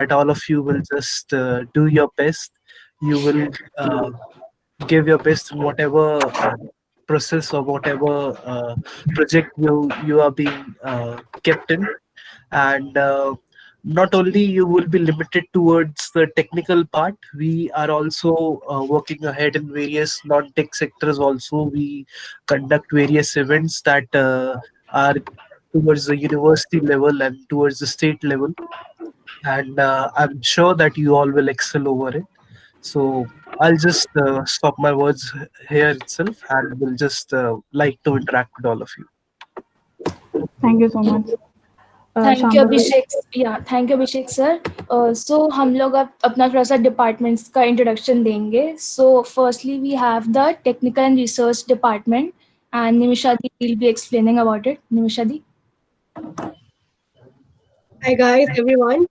that all of you will just do your best. You will give your best in whatever process or whatever project you are being kept in, and not only you will be limited towards the technical part, we are also working ahead in various non-tech sectors also. We conduct various events that are towards the university level and towards the state level, and I'm sure that you all will excel over it. So I'll just stop my words here itself, and will just like to interact with all of you. Thank you so much. Thank you Shambhavi. अभिषेक, या thank you Abhishek sir. सो हम लोग अब अपना थोड़ा सा departments का introduction देंगे. So firstly we have the technical and research department and Nimisha di will be explaining about it. Nimisha di. Hi guys, everyone.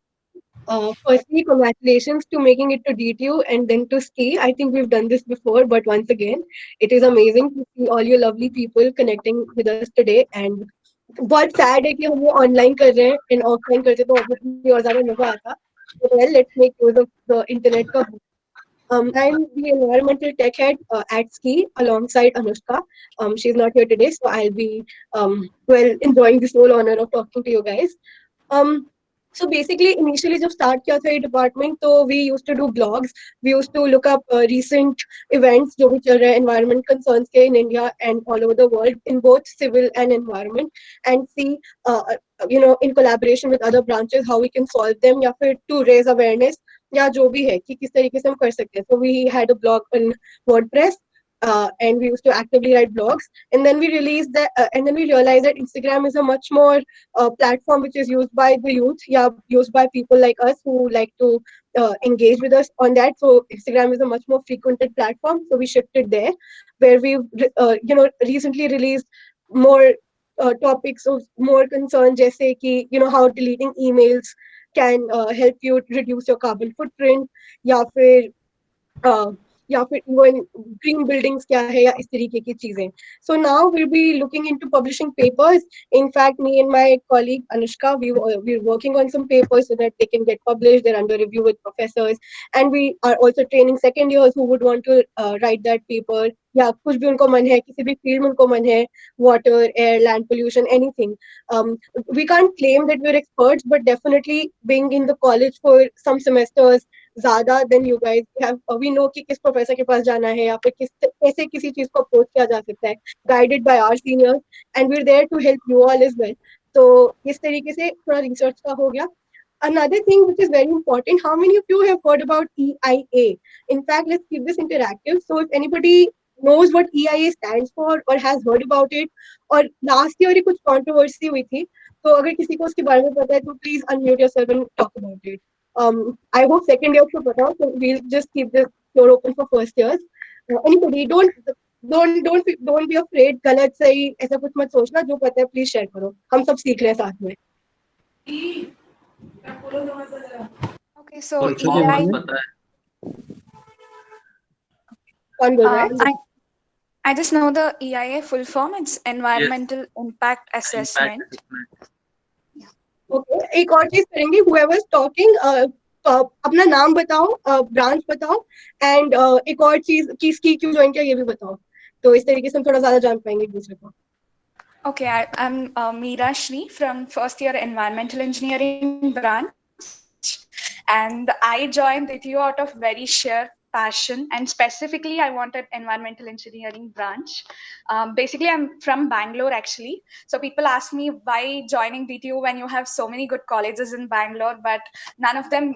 Firstly, congratulations to making it to DTU and then to SKI. I think we've done this before, but once again, it is amazing to see all you lovely people connecting with us today. And बहुत sad है कि हम ये online कर रहे हैं and offline करते तो obviously और ज़्यादा मज़ा आता. But well, let's make use of the internet का. I'm the environmental tech head at SKI alongside Anushka. She's not here today, so I'll be enjoying this whole honor of talking to you guys. Um, so basically, initially, जब start किया था ये department, तो we used to do blogs. We used to look up recent events जो भी चल रहे हैं environment concerns के in India and all over the world in both civil and environment, and see, in collaboration with other branches how we can solve them या फिर to raise awareness या जो भी है कि किस तरीके से हम कर सकते हैं. So we had a blog on WordPress. And we used to actively write blogs, and then we released that, and then we realized that Instagram is a much more platform which is used by the youth, yeah, used by people like us who like to engage with us on that. So Instagram is a much more frequented platform, so we shifted there, where we recently released more topics of more concern, जैसे कि how deleting emails can help you reduce your carbon footprint, या फिर uh, या फिर even green buildings क्या है या इस तरीके की चीजें. So now we'll be looking into publishing papers. In fact, me and my colleague Anushka, we're working on some papers so that they can get published. They're under review with professors, and we are also training second years who would want to write that paper. या कुछ भी उनको मन है, किसी भी field में उनको मन है, water, air, land pollution, anything. We can't claim that we're experts, but definitely being in the college for some semesters ज़्यादा than you guys have, we know कि किस प्रोफेसर के पास जाना है या फिर कैसे किसी चीज को अप्रोच किया जा सकता है, guided by our seniors, and we're there to help you all as well. तो इस तरीके से थोड़ा रिसर्च का हो गया. Another thing which is very important, how many of you have heard about EIA? In fact, let's keep this interactive. So if anybody knows what EIA stands for or has heard about it, और last year ही कुछ controversy हुई थी, तो अगर किसी को उसके बारे में पता है तो please unmute yourself and talk about it. I hope second year को पता हो, so we'll just keep this floor open for first years. Anybody, don't be afraid. गलत सही ऐसा कुछ मत सोचना, जो पता है please share करो, हम सब सीख रहे हैं साथ में. Okay, so Also, EI, कौन बोल रहा है? I just know the EIA full form. It's Environmental Impact Assessment. Okay, एक और चीज करेंगे. Whoever is talking, अपना नाम बताओ, ब्रांच बताओ, and एक और चीज किसकी क्यों ज्वाइन किया ये भी बताओ. तो इस तरीके से हम थोड़ा ज्यादा जान पाएंगे एक दूसरे को. Okay, I'm Meera Shri from first year Environmental Engineering branch, and I joined DTU out of very sheer passion, and specifically I wanted Environmental Engineering branch. Basically, I'm from Bangalore actually, so people ask me why joining DTU when you have so many good colleges in Bangalore, but none of them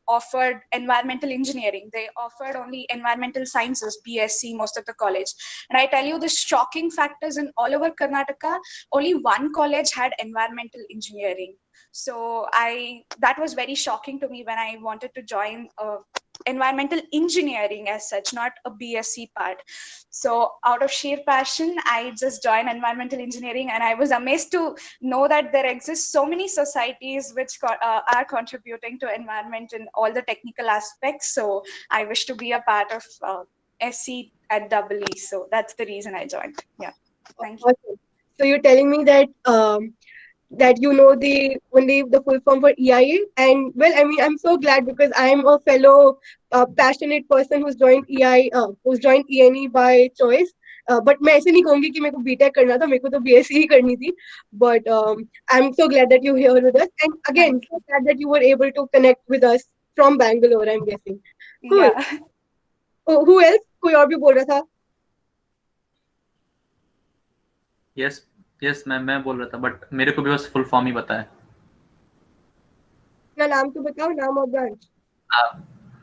offered environmental engineering. They offered only environmental sciences, BSc, most of the college. And I tell you, the shocking fact is in all over Karnataka, only one college had environmental engineering. So that was very shocking to me when I wanted to join environmental engineering as such, not a BSc part. So out of sheer passion, I just joined environmental engineering, and I was amazed to know that there exist so many societies which are contributing to environment in all the technical aspects. So I wish to be a part of SC at EE. So that's the reason I joined. Yeah, thank you. Awesome. So you're telling me that that you know the only the full form for EIA. And well, I mean, I'm so glad because I'm a fellow passionate person who's joined EI, who's joined ENE by choice. But मैं ऐसे नहीं कहूँगी कि मेरे को BTech करना था, मेरे को तो BSc ही करनी थी. But I'm so glad that you're here with us, and again, so glad that you were able to connect with us from Bangalore. I'm guessing. Cool. Yeah. Oh, who else? कोई और भी बोल रहा था? Yes yes ma'am, मैं बोल रहा था बट मेरे को भी बस फुल फॉर्म ही पता है. अपना नाम तो बताओ, नाम और branch.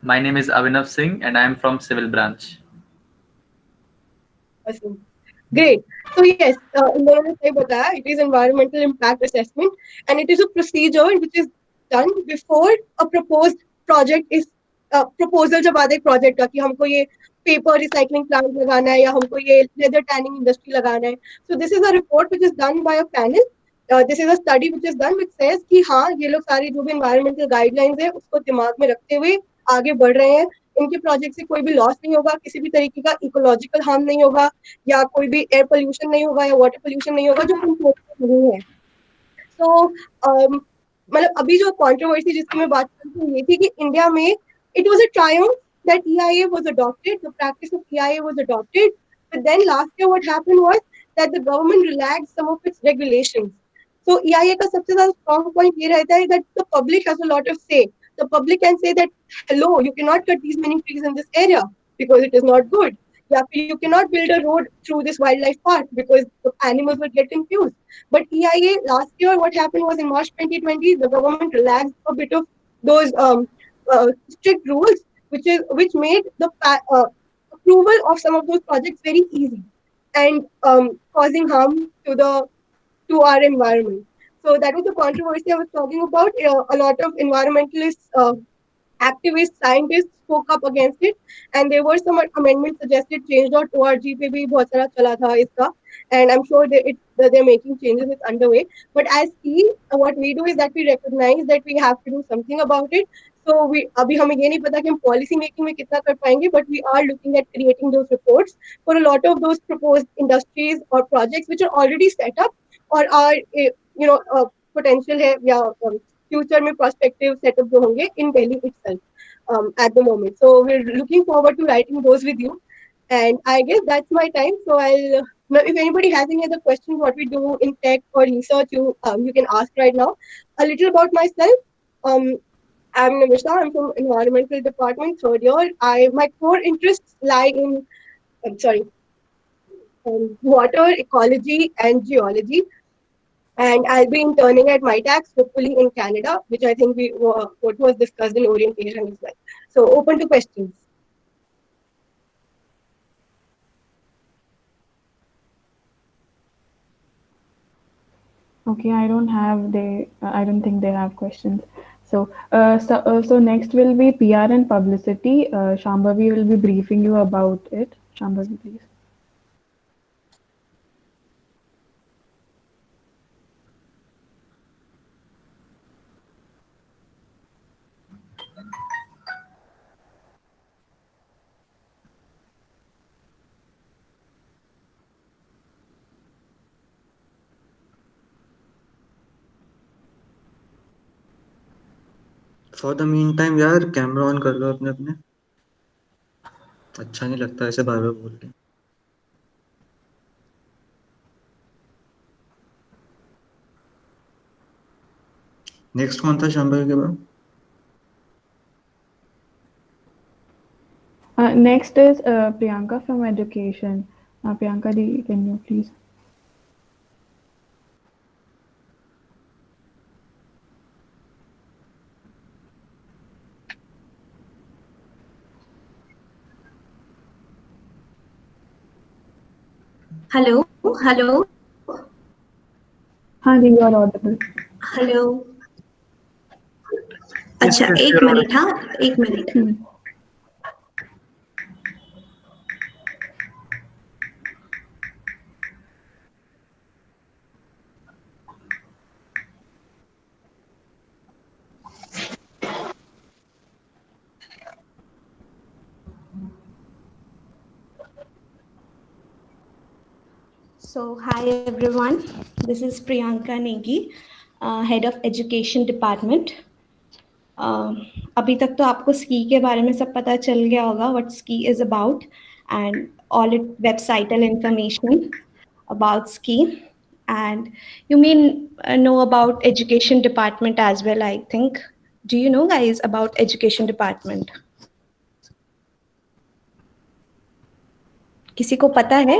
My name is Abhinav Singh and I am from civil branch. Awesome. Great. So yes, उन्होंने सही बताया. It is environmental impact assessment, and it is a procedure which is done before a proposed project is proposal जब आता है project का कि हमको ये paper recycling plant लगाना है या हमको ये leather tanning industry लगाना है. So this is a report which is done by a panel. This is a study which is done which says कि हाँ ये लोग सारी जो भी environmental guidelines है उसको दिमाग में रखते हुए आगे बढ़ रहे हैं. इनके प्रोजेक्ट से कोई भी लॉस नहीं होगा, किसी भी तरीके का इकोलॉजिकल हार्म नहीं होगा, या कोई भी एयर पोल्यूशन नहीं होगा या वाटर पोल्यूशन नहीं होगा जो हम सोचते नहीं है. तो मतलब अभी जो कंट्रोवर्सी जिसकी मैं बात कर रही हूँ ये थी कि इंडिया में it was a Triumph that EIA was adopted, the practice of EIA was adopted, but then last year what happened was that the government relaxed some of its regulations. So EIA का सबसे ज़्यादा strong point ये रहता है that the public has a lot of say. The public can say that hello, you cannot cut these many trees in this area because it is not good. Yeah, you cannot build a road through this wildlife park because the animals will get confused. But EIA last year, what happened was in March 2020, the government relaxed a bit of those strict rules, which made the approval of some of those projects very easy and causing harm to our environment. So that was the controversy I was talking about. A lot of environmentalists, activists, scientists spoke up against it, and there were some amendments suggested. Change.org पे भी बहुत सारा चला था इसका, and I'm sure that they're making changes. It's underway. But as T, what we do is that we recognize that we have to do something about it. So अभी हमें ये नहीं पता कि हम policy making में कितना कर पाएंगे, but we are looking at creating those reports for a lot of those proposed industries or projects which are already set up or are potential है या future में prospective setup जो होंगे in Delhi itself at the moment. So we're looking forward to writing those with you. And I guess that's my time. So if anybody has any other questions, what we do in tech or research, you can ask right now. A little about myself. I'm Nimisha. I'm from environmental department, third year. My core interests lie in, water, ecology, and geology. And I'll be interning at MITAX, hopefully in Canada, which I think what was discussed in orientation as well. So open to questions. Okay, I don't think they have questions. So next will be PR and publicity. Shambhavi will be briefing you about it. Shambhavi, please. For the mean time यार camera on कर लो अपने अपने. अच्छा नहीं लगता ऐसे बार बार बोल के. नेक्स्ट कौन था शांभवी के बाद? Next is Priyanka from education. Priyanka, can you please? Hello. हाँ जी, you are audible. Hello. अच्छा, एक minute. So, hi everyone, this is Priyanka Negi. Head of education department. अभी तक तो आपको स्की के बारे में सब पता चल गया होगा, what ski is about and all it website information about ski. And you know about education department as well, I think. Do you know, guys, about education department? किसी को पता है?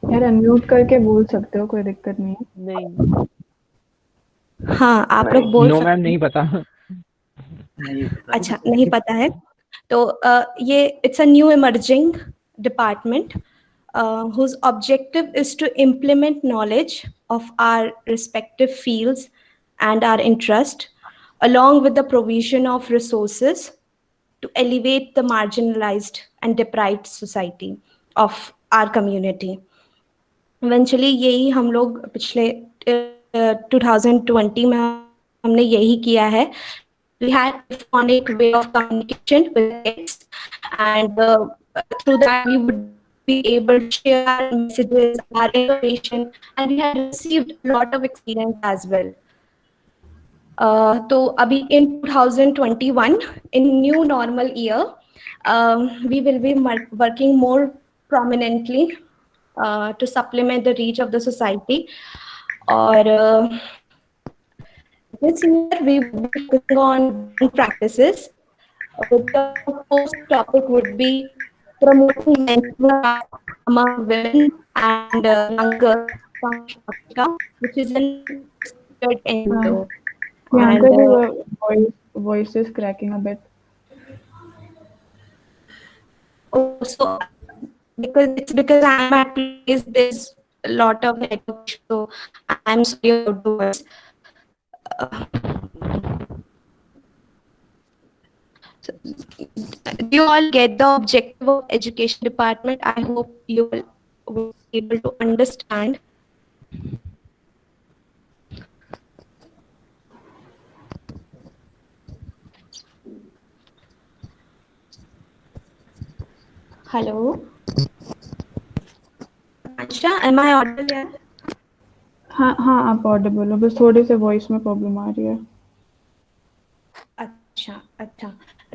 यार अनम्यूट करके बोल सकते हो, कोई दिक्कत नहीं है। नहीं हाँ, आप लोग बोल नो सकते मैम, नहीं पता। नहीं पता। अच्छा, नहीं पता है तो ये it's a new emerging department whose objective is to implement knowledge of our respective fields and our interest, along with the provision of resources to elevate the marginalized and deprived society of our community. Eventually यही हम लोग पिछले 2020 में हमने यही किया है. We had a phonic way of communication with kids, and through that we would be able to share our messages, our information, and we had received a lot of experience as well. So abhi in 2021, in new normal year, we will be working more prominently to supplement the reach of the society. Or this year we will be focusing on practices. The first topic would be promoting mental health among women and young girls from Africa, which is an NGO. Priyanka, your voice is cracking a bit. Also, because I'm at place, there's a lot of network, so I'm sorry about the voice. Do you all get the objective of education department? I hope you will be able to understand. Hello. Anisha, am I audible yet? हाँ हाँ, आप Audible हो, बस थोड़े से voice में problem आ रही है। अच्छा,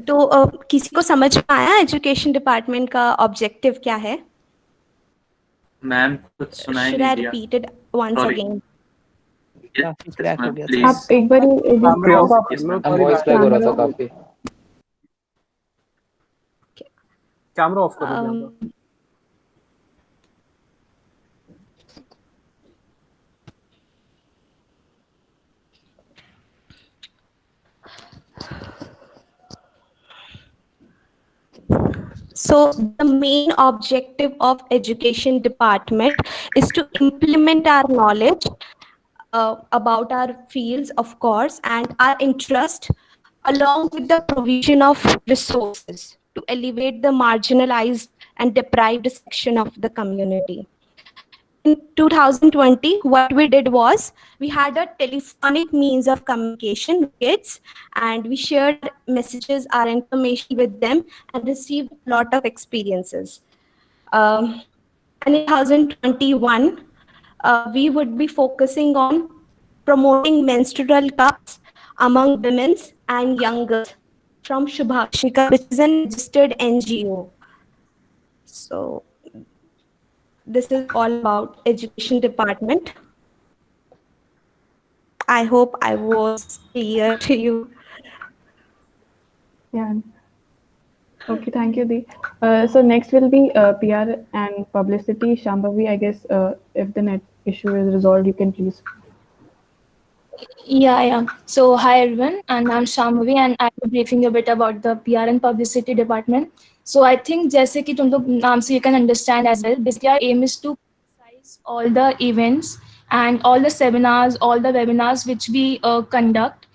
तो किसी को समझ में आया एजुकेशन डिपार्टमेंट का ऑब्जेक्टिव क्या है? मैम कुछ सुनाई Should नहीं I दिया। repeat it once Sorry. again? काफी क्रैक हो गया था। Please. आप एक बार वॉइस लैग हो रहा था काफी। कैमरा ऑफ करो। So the main objective of education department is to implement our knowledge about our fields, of course, and our interest, along with the provision of resources to elevate the marginalized and deprived section of the community. In 2020, what we did was we had a telephonic means of communication with kids, and we shared messages, our information with them, and received a lot of experiences. And in 2021, we would be focusing on promoting menstrual cups among women and young girls from Shubhakshika, which is a registered NGO. So this is all about education department. I hope I was clear to you. Yeah. Okay, thank you, Dee. So next will be PR and publicity. Shambhavi, I guess if the net issue is resolved, you can please. Yeah. So hi everyone, and I'm Shambhavi, and I'll be briefing you a bit about the PR and publicity department. So I think जैसे कि तुम लोग नाम से you can understand as well, basically our aim is to publicize all the events and all the seminars, all the webinars which we conduct,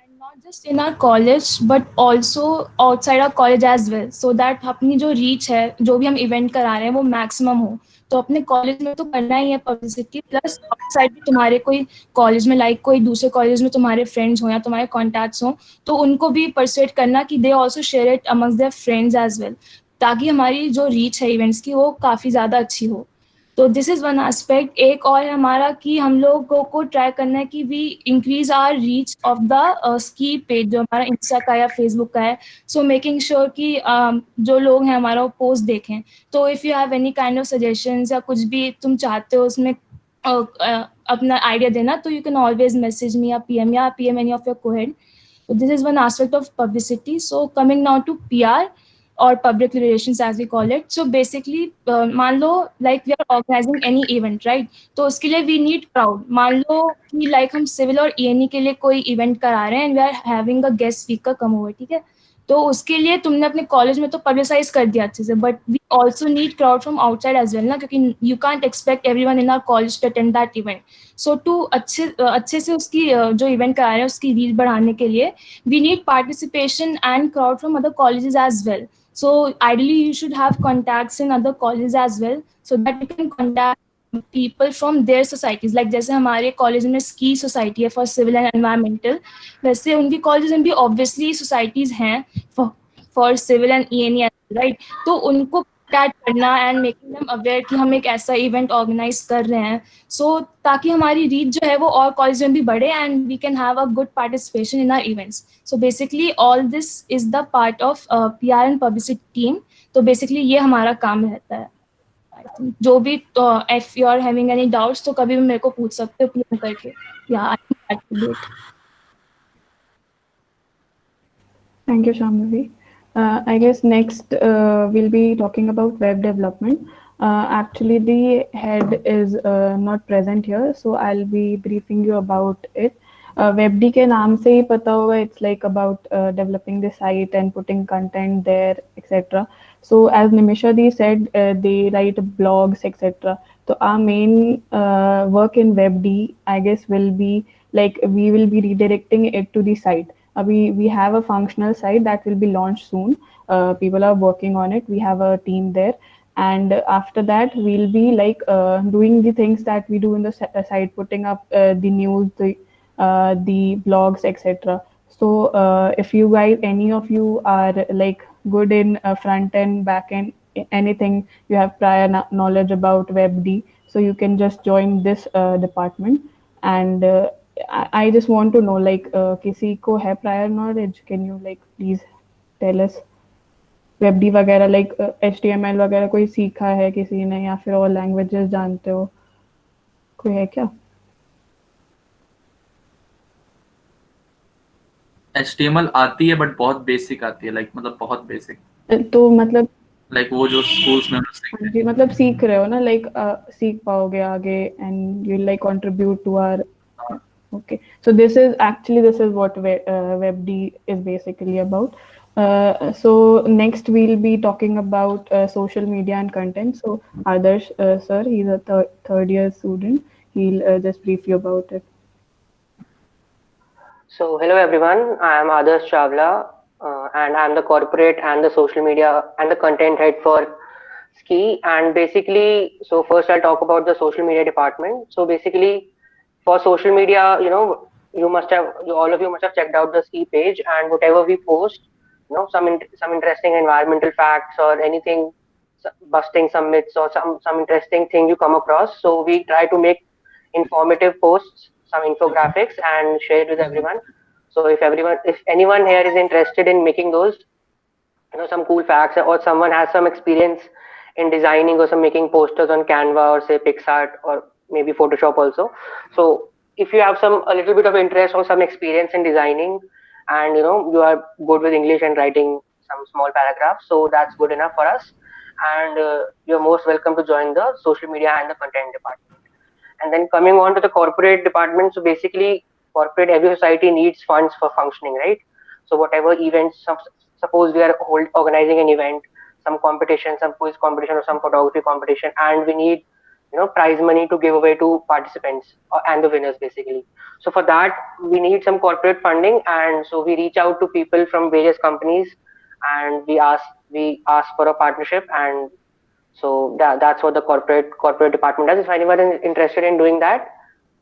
and not just in our college but also outside our college as well, so that अपनी जो reach है, जो भी हम event करा रहे हैं वो maximum हो. तो अपने कॉलेज में तो करना ही है पब्लिसिटी, प्लस आउटसाइड भी तुम्हारे कोई कॉलेज में लाइक कोई दूसरे कॉलेज में तुम्हारे फ्रेंड्स हो या तुम्हारे कॉन्टैक्ट्स हो, तो उनको भी परसुएट करना कि they also share it amongst their friends as well, ताकि हमारी जो रीच है इवेंट्स की वो काफ़ी ज़्यादा अच्छी हो. तो दिस इज़ वन एस्पेक्ट. एक और है हमारा कि हम लोगों को ट्राई करना है कि we increase our reach of the ski page जो हमारा इंस्टा का या फेसबुक का है. सो मेकिंग श्योर कि जो लोग हैं हमारा पोस्ट देखें. तो if you have any kind of suggestions या कुछ भी तुम चाहते हो उसमें अपना आइडिया देना, तो you can always message me या PM any of your cohead. So this is one aspect of publicity. So coming now to PR or public relations as we call it. So basically, मान लो like we are organizing any event, right? तो उसके लिए we need crowd. मान लो कि like हम civil और ENE के लिए कोई event करा रहे हैं and we are having a guest speaker come over, ठीक है? तो उसके लिए तुमने अपने कॉलेज में तो पब्लिसाइज कर दिया अच्छे से, but we also need crowd from outside as well ना, क्योंकि you can't expect everyone in our college to attend that event. So to अच्छे से उसकी जो इवेंट करा रहे हैं उसकी रीच बढ़ाने के लिए we need participation and crowd from other colleges as well. So ideally you should have contacts in other colleges as well, so that you can contact people from their societies. Like जैसे हमारे college में ski society है for civil and environmental, वैसे उनकी college में भी obviously societies हैं for civil and ENE, right? तो उनको कॉन्टैक्ट करना एंड मेकिंग देम अवेयर कि हम एक ऐसा इवेंट ऑर्गेनाइज कर रहे हैं, सो ताकि हमारी रीच जो है वो और कॉलेज में भी बढ़े and we can have a good participation in our events. So basically all this is the part of PR and publicity team. तो बेसिकली ये हमारा काम रहता है. जो भी if you are having any doubts तो कभी भी मेरे को पूछ सकते हो PM करके. या Thank you, Shambhavi. I guess next we'll be talking about web development. Actually, the head is not present here, so I'll be briefing you about it. WebD के नाम से ही पता होगा, it's like about developing the site and putting content there, etc. So as Nimisha Di said, they write blogs, etc. So our main work in WebD, I guess, will be like we will be redirecting it to the site. We have a functional site that will be launched soon. People are working on it. We have a team there, and after that we'll be like doing the things that we do in the site, putting up the news, the blogs, etc. So if you guys, any of you are like good in front end, back end, anything, you have prior knowledge about WebD, so you can just join this department. And I just want to know, like, किसी को है prior knowledge? Can you like please tell us? WebD वगैरह like HTML वगैरह कोई सीखा है किसी ने, या फिर और languages जानते हो? कोई है क्या? HTML आती है बट बहुत बेसिक आती है, like मतलब बहुत बेसिक. तो मतलब like वो जो schools में हम लोग सीखते हैं. जी, मतलब सीख रहे हो ना, like सीख पाओगे आगे and you like contribute to our. Okay, so this is what WebD is basically about. So next we'll be talking about social media and content. So Adarsh sir, he's a third year student. He'll just brief you about it. So hello everyone, I am Adarsh Chawla and I am the corporate and the social media and the content head for Ski. And basically, so first I'll talk about the social media department. So basically, for social media, you know, all of you must have checked out the Ski page, and whatever we post, you know, some interesting environmental facts or anything, busting some myths or some interesting thing you come across. So we try to make informative posts, some infographics, and share it with everyone. So if anyone here is interested in making those, you know, some cool facts, or someone has some experience in designing or some making posters on Canva or say PixArt or maybe Photoshop also. So if you have a little bit of interest or some experience in designing, and you know you are good with English and writing some small paragraphs, so that's good enough for us. And you're most welcome to join the social media and the content department. And then coming on to the corporate department, so basically every society needs funds for functioning, right? So whatever events, suppose we are organizing an event, some competition, some quiz competition or some photography competition, and we need, you know, prize money to give away to participants and the winners basically. So for that we need some corporate funding, and so we reach out to people from various companies and we ask for a partnership. And so that's what the corporate department does, if anyone is interested in doing that.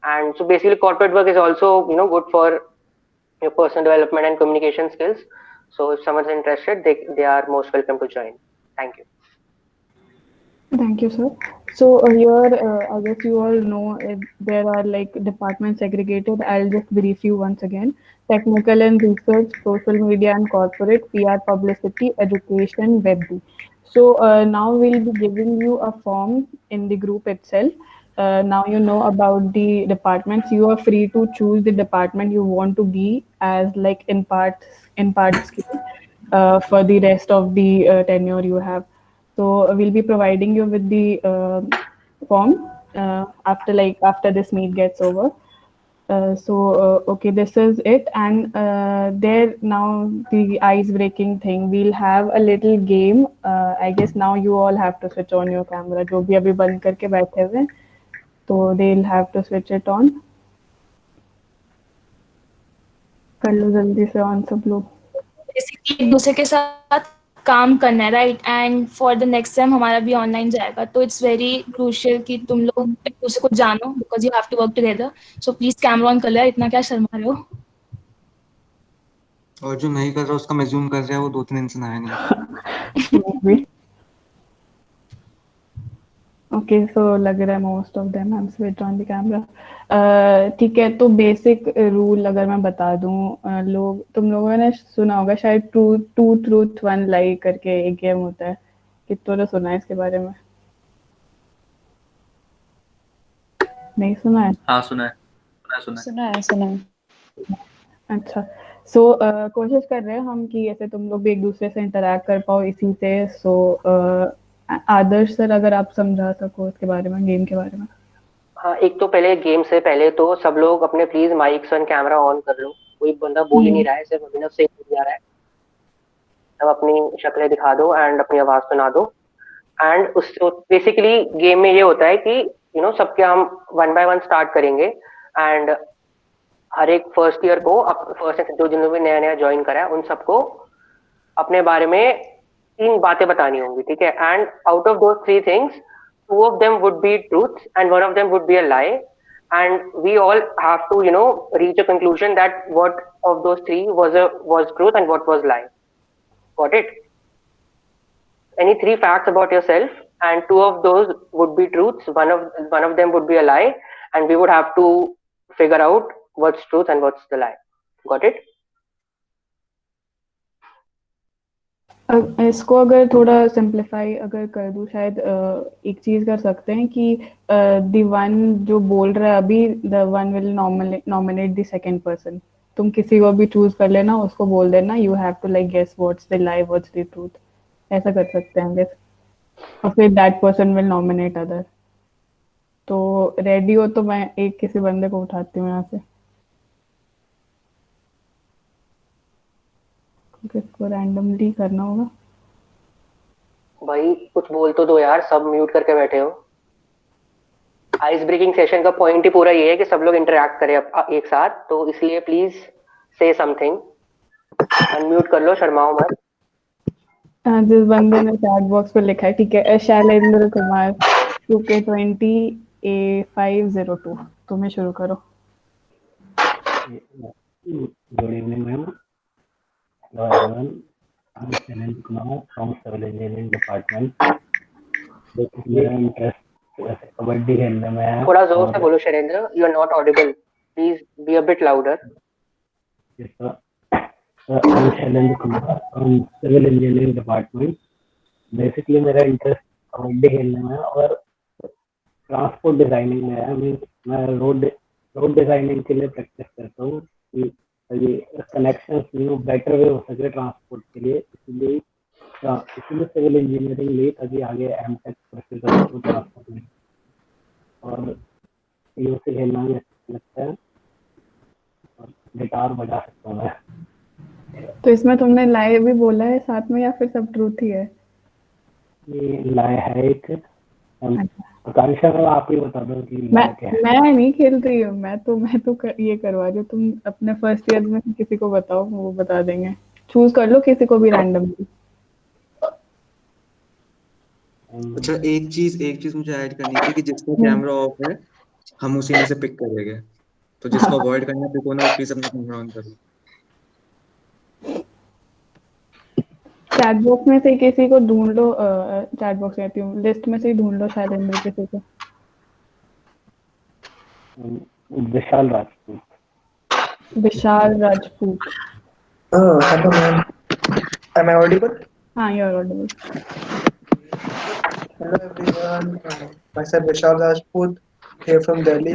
And so basically corporate work is also, you know, good for your personal development and communication skills. So if someone's interested, they are most welcome to join. Thank you. Thank you, sir. So here, I guess you all know there are like departments segregated. I'll just brief you once again. Technical and research, social media and corporate, PR, publicity, education, web. So now we'll be giving you a form in the group itself. Now you know about the departments. You are free to choose the department you want to be as like in part skill for the rest of the tenure you have. So we'll be providing you with the form after this meet gets over. Okay, this is it, and there now the ice breaking thing. We'll have a little game. I guess now you all have to switch on your camera. जो भी अभी बंद करके बैठे हुए हैं, तो they'll have to switch it on. कर लो जल्दी से on सब लोग. बेसिकली एक दूसरे के साथ काम करना है, right? And for the next same हमारा भी ऑनलाइन जाएगा, तो इट्स वेरी क्रूशियल कि तुम लोग एक दूसरे को जानो, because you have to work together. So please camera on कर लो, इतना क्या शर्मा रहे हो. और जो नहीं कर रहा उसका मैं जूम कर रहा है, वो 2-3 दिन से नया नहीं. ओके, सो लग रहा है most of them have switch on the camera. ठीक है, तो बेसिक रूल अगर मैं बता दूं, तुम लोगों ने सुना होगा शायद टू ट्रूथ वन लाई करके एक गेम होता है. कितनों ने सुना है इसके बारे में? नहीं सुना है? हाँ सुना है. अच्छा, सो कोशिश कर रहे हैं हम कि ऐसे तुम लोग भी एक दूसरे से इंटरैक्ट कर पाओ इसी से. सो आदर्श सर, अगर आप समझा सको इसके बारे में, गेम के बारे में. हाँ, एक तो पहले गेम से पहले तो सब लोग अपने प्लीज माइक्स और कैमरा ऑन कर लो. कोई बंदा बोल ही नहीं रहा है, सिर्फ अभिनव से ही जा रहा है. सब अपनी शक्लें दिखा दो एंड अपनी आवाज सुना दो. एंड उससे बेसिकली गेम में ये होता है कि सबके हम 1 by 1 स्टार्ट करेंगे. एंड हर एक फर्स्ट ईयर को जिन्होंने भी नया ज्वाइन करा है उन सबको अपने बारे में 3 बातें बतानी होंगी, ठीक है? And out of those 3 things, 2 of them would be truths and 1 of them would be a lie, and we all have to reach a conclusion that what of those 3 was truth and what was lie. Got it? Any 3 facts about yourself, and 2 of those would be truths, one of them would be a lie, and we would have to figure out what's truth and what's the lie. Got it? इसको अगर थोड़ा simplify अगर कर दूं, शायद एक चीज कर सकते हैं कि द वन जो बोल रहा है अभी, the one will nominate the second person. तुम किसी को भी चूज कर लेना, उसको बोल देना you have to like guess what's the lie, what's the truth. ऐसा कर सकते हैं गेस, और फिर that person will nominate other. तो रेडी हो तो मैं एक किसी बंदे को उठाती हूँ यहाँ से. किसको रैंडमली करना होगा? भाई कुछ बोल तो दो यार, सब म्यूट करके बैठे हो. आइस ब्रेकिंग सेशन का पॉइंट ही पूरा ये है कि सब लोग इंटरेक्ट करें एक साथ, तो इसलिए प्लीज से समथिंग. अनम्यूट कर लो, शर्माओ मत. जिस बंदे ने चैट बॉक्स पर लिखा है, ठीक है, शैलेंद्र कुमार UK20 A502, तुम्हें शुरू करो. Good evening ma'am. Hello everyone, I'm Shalendra Kumar from Civil Engineering Department. मेरा इंटरेस्ट वैसे कबड्डी खेलने में है. थोड़ा जोर से बोलो Shailendra, you are not audible. Please be a bit louder. Yes sir. I'm Shalendra Kumar from Civil Engineering Department. Basically मेरा इंटरेस्ट कबड्डी खेलने में और ट्रांसपोर्ट डिजाइनिंग में है. मैं रोड डिजाइनिंग के लिए प्रैक्टिस करता हूँ कि कनेक्शन बेटर वे हो सके ट्रांसपोर्ट के लिए. इसीलिए सिविल इंजीनियरिंग ली ताकि आगे एमटेक परस्यू कर सकूं ट्रांसपोर्ट में. और से खेलना भी अच्छा लगता है और गिटार बजा सकता हूँ मैं. तो इसमें तुमने लाए भी बोला है साथ में, या फिर सब ट्रूथ ही है? ये लाए है एक. आकांक्षा को आप ही बता दो कि मैं नहीं खेल रही हूँ. मैं तो ये करवा रही हूँ. तुम अपने फर्स्ट ईयर में किसी को बताओ, वो बता देंगे. चूज कर लो किसी को भी रैंडमली. अच्छा, एक चीज मुझे ऐड करनी थी कि जिसका कैमरा ऑफ है हम उसी में से पिक करेंगे. तो जिसको अवॉइड करना है पिक होना, प्लीज अपना कैमरा ऑन करो. चैट बॉक्स में से किसी को ढूंढ लो, चैट बॉक्स कहती हूँ, लिस्ट में से ही ढूंढ लो शैलेंद्र किसी को। विशाल राजपूत। विशाल Rajput. Hello, ma'am. Am I audible? हाँ, you're audible. Hello, everyone. Myself Vishal Rajput, here from Delhi.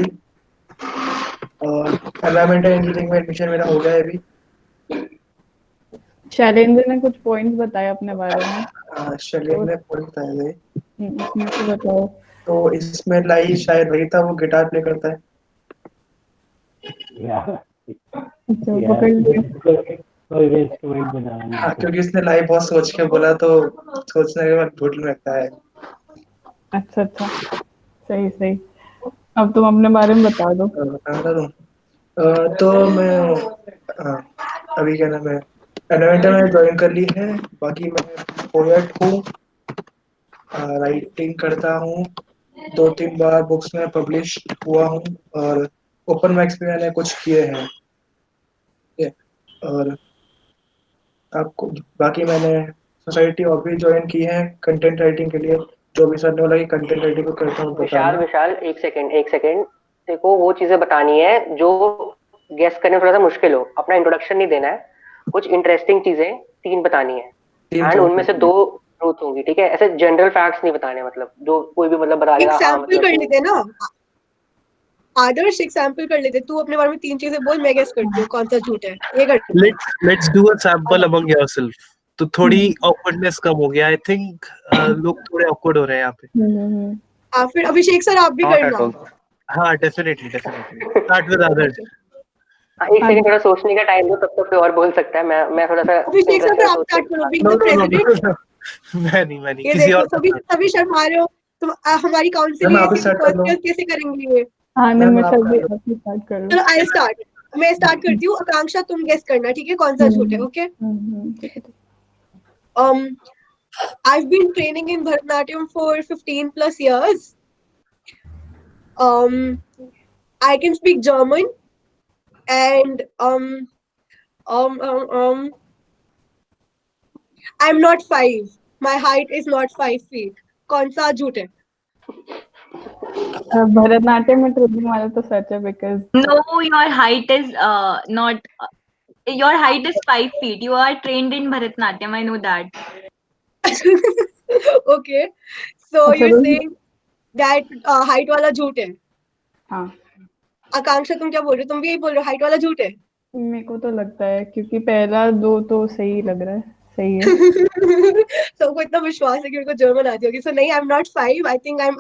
Environmental engineering में एडमिशन मेरा हो गया है अभी। शैलेंद्र ने कुछ पॉइंट्स बताए अपने बारे में। शैलेंद्र ने पॉइंट बताए थे। इसमें से बताओ। तो इसमें लाई शायद वही था, वो गिटार प्ले करता है। अच्छा, पकड़ लिया। कोई भी इंस्ट्रूमेंट बजाना। हाँ, क्योंकि इसने लाई बहुत सोच के बोला तो सोचने के बाद ढूंढने लगता है। अच्छा, सही सही। अब तुम अपने बारे में बता दो। तो मैं अभी क्या नाम है, एनवायरमेंटल में ज्वाइन कर ली है। बाकी मैं पोएट हूँ, राइटिंग करता हूँ, 2-3 बार बुक्स में पब्लिश हुआ हूँ और ओपन मैक्स भी मैंने कुछ किए हैं। और आपको बाकी मैंने सोसाइटी और भी ज्वाइन की है कंटेंट राइटिंग के लिए, जो भी सर ने बोला कि कंटेंट राइटिंग को करता हूँ। विशाल एक सेकंड देखो, वो चीजें बतानी है जो गेस करने में थोड़ा सा मुश्किल हो। अपना इंट्रोडक्शन नहीं देना है, कुछ इंटरेस्टिंग चीजें 3 बतानी है एंड उनमें से 2 ट्रूथ होंगी, ठीक है? ऐसे जनरल फैक्ट्स नहीं बताने, मतलब जो कोई भी मतलब बता देगा। एग्जांपल कर लेते ना आदर्श, एग्जांपल कर लेते। तू अपने बारे में 3 चीजें बोल, मैं गेस करती हूँ कौन सा झूठ है। ये कर Let's do a sample among yourself. तो थोड़ी awkwardness कम हो गया। I think लोग थोड़े awkward हो रहे हैं यहाँ पे। फिर अभिषेक सर आप भी करना। हाँ, definitely. Start with others. एक सेकंड थोड़ा सोचने का टाइम दो, तब तक कोई और बोल सकता है। मैं थोड़ा सा अभिषेक सर आप स्टार्ट करो। Being the president. मैं नहीं ये किसी और। देखो, सभी शर्मा रहे हो। तुम हमारी काउंसिलिंग कैसे करेंगे ये? हाँ, निमिषा भी स्टार्ट करो। चलो आई स्टार्ट। मैं स्टार्ट करती हूँ। आकांक्षा तुम गेस करना, ठीक है, कौन सा झूठ है? Okay. I've been training in Bharatanatyam for 15+ years. I can speak German and I'm not 5. My height is not 5 feet. कौन सा झूठ है? भरतनाट्यम में ट्रेनिंग वाला तो सच है, because no, your height is not. Your height is 5 feet. You are trained in Bharatanatyam. I know that. Okay, so you're saying that height वाला झूठ है? हाँ। आकांक्षा तुम क्या बोल रहे हो? तुम भी यही बोल रहे हो हाइट वाला झूठ है? मेरे को तो लगता है, क्योंकि पहला 2 तो सही लग रहा है। सही है। सबको इतना विश्वास है कि मेरे को जर्मन आती होगी। So नहीं, I'm not 5. I think I'm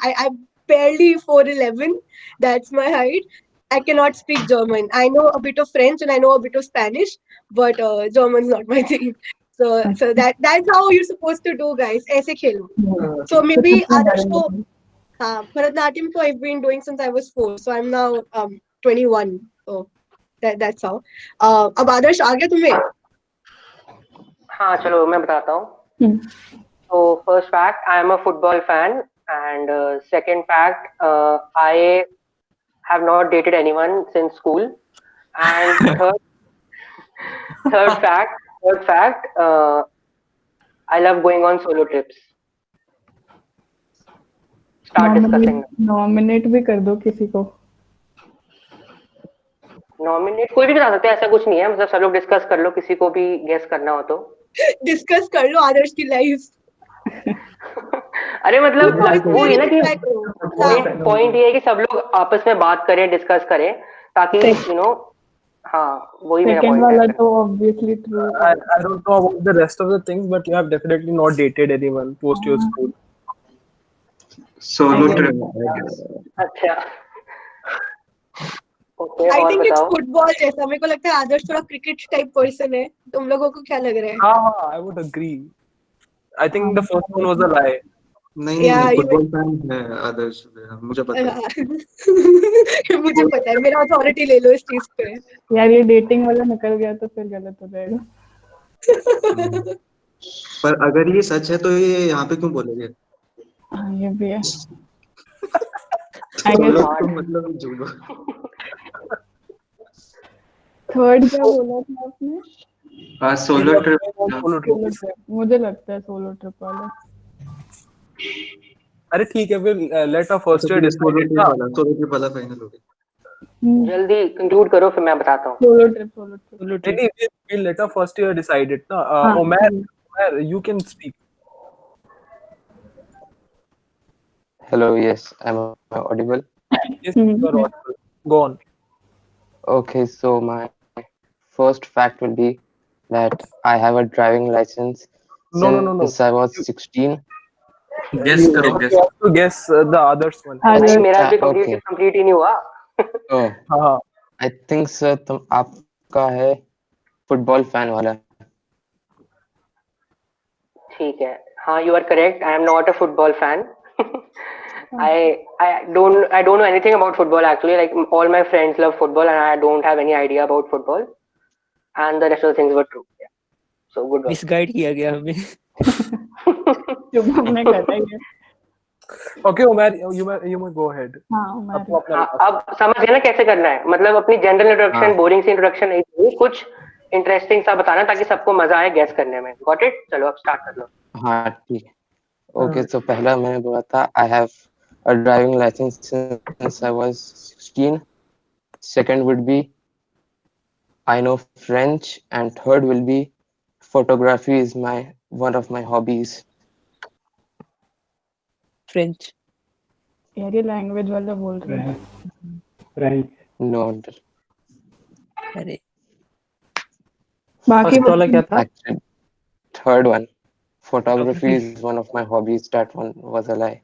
barely 4'11". That's my height. I cannot speak German. I know a bit of French and I know a bit of Spanish, but German's not my thing. So that's how you're supposed to do, guys. ऐसे खेलो। So maybe Adarsh को Bharatanatyam को I've been doing since I was 4. So I'm now 21. So that's how. अब आदर्श आ गया तुम्हें? हाँ, चलो मैं बताता हूँ। So first fact, I am a football fan, and second fact, I have not dated anyone since school, and third fact, I love going on solo trips. Start discussing. Nominate भी कर दो किसी को। नॉमिनेट कोई भी बता सकते हैं, ऐसा कुछ नहीं है। मतलब सब लोग डिस्कस कर लो, किसी को भी गेस करना हो तो डिस्कस कर लो आदर्श की लाइफ। अरे मतलब वो है ना कि पॉइंट ये है कि सब लोग आपस में बात करें, डिस्कस करें, ताकि यू नो। हाँ, वही मेरा पॉइंट है। वाला तो obviously true. I don't know about the rest of the things, but you have definitely not dated anyone post your school. Solo trip. अच्छा। I think it's football जैसा। मेरे को लगता है आदर्श थोड़ा क्रिकेट टाइप पर्सन है। तुम लोगों को क्या लग रहा है? हाँ, I would agree. I think the first one was a lie. नहीं, फुटबॉल फैन है आदर्श, मुझे पता है। मुझे पता है, मेरा अथॉरिटी ले लो इस चीज पे। यार ये डेटिंग वाला निकल गया तो फिर गलत हो जाएगा। पर अगर ये सच है तो ये यहाँ पे क्यों बोलेंगे? हाँ, ये भी है। तो मतलब झूठो। थर्ड क्या बोला था आपने? Solo trip Solo trip. Solo trip, मुझे लगता है सोलो ट्रिप वाला। अरे ठीक है फिर let a first year solo decide trip वाला फाइनल हो गया। जल्दी कंक्लूड करो फिर मैं बताता हूँ। Solo trip, solo trip. नहीं we'll let a first year decide it ना हाँ, Omer you can speak. Hello, yes, I'm audible. Yes, you are audible. Go on. Okay, so my first fact will be that I have a driving license No. since I was 16. Guess करो You guess have to guess the others one. नहीं मेरा भी okay. Complete ही नहीं हुआ। Oh, हाँ I think sir तुम आपका है फुटबॉल फैन वाला। ठीक है, हाँ you are correct, I am not a football fan. I don't know anything about football actually. Like all my friends love football and I don't have any idea about football. And the rest of the things were true. Yeah. So good one. Misguide किया गया हमें। शुभम ने करा ये। Okay, Omer, you may go ahead. हाँ, उमर। आपको अपना हाँ, अब समझ गए ना कैसे करना है? मतलब अपनी जनरल इंट्रोडक्शन, हाँ। बोरिंग सी इंट्रोडक्शन नहीं चाहिए, कुछ इंटरेस्टिंग सा बताना ताकि सबको मजा आए गैस करने में। Got it? चलो अब स्टार्ट कर लो। हाँ ठीक है। Okay, so पहला मैंने बोला था I have a driving license since I was 16. Second would be I know French, and third will be photography is one of my hobbies. French. यार ये लैंग्वेज वाला बोल रहे हैं। फ्रेंच। No. अरे बाकी First वाला क्या था? Actually, third one. Photography is one of my hobbies. That one was a lie.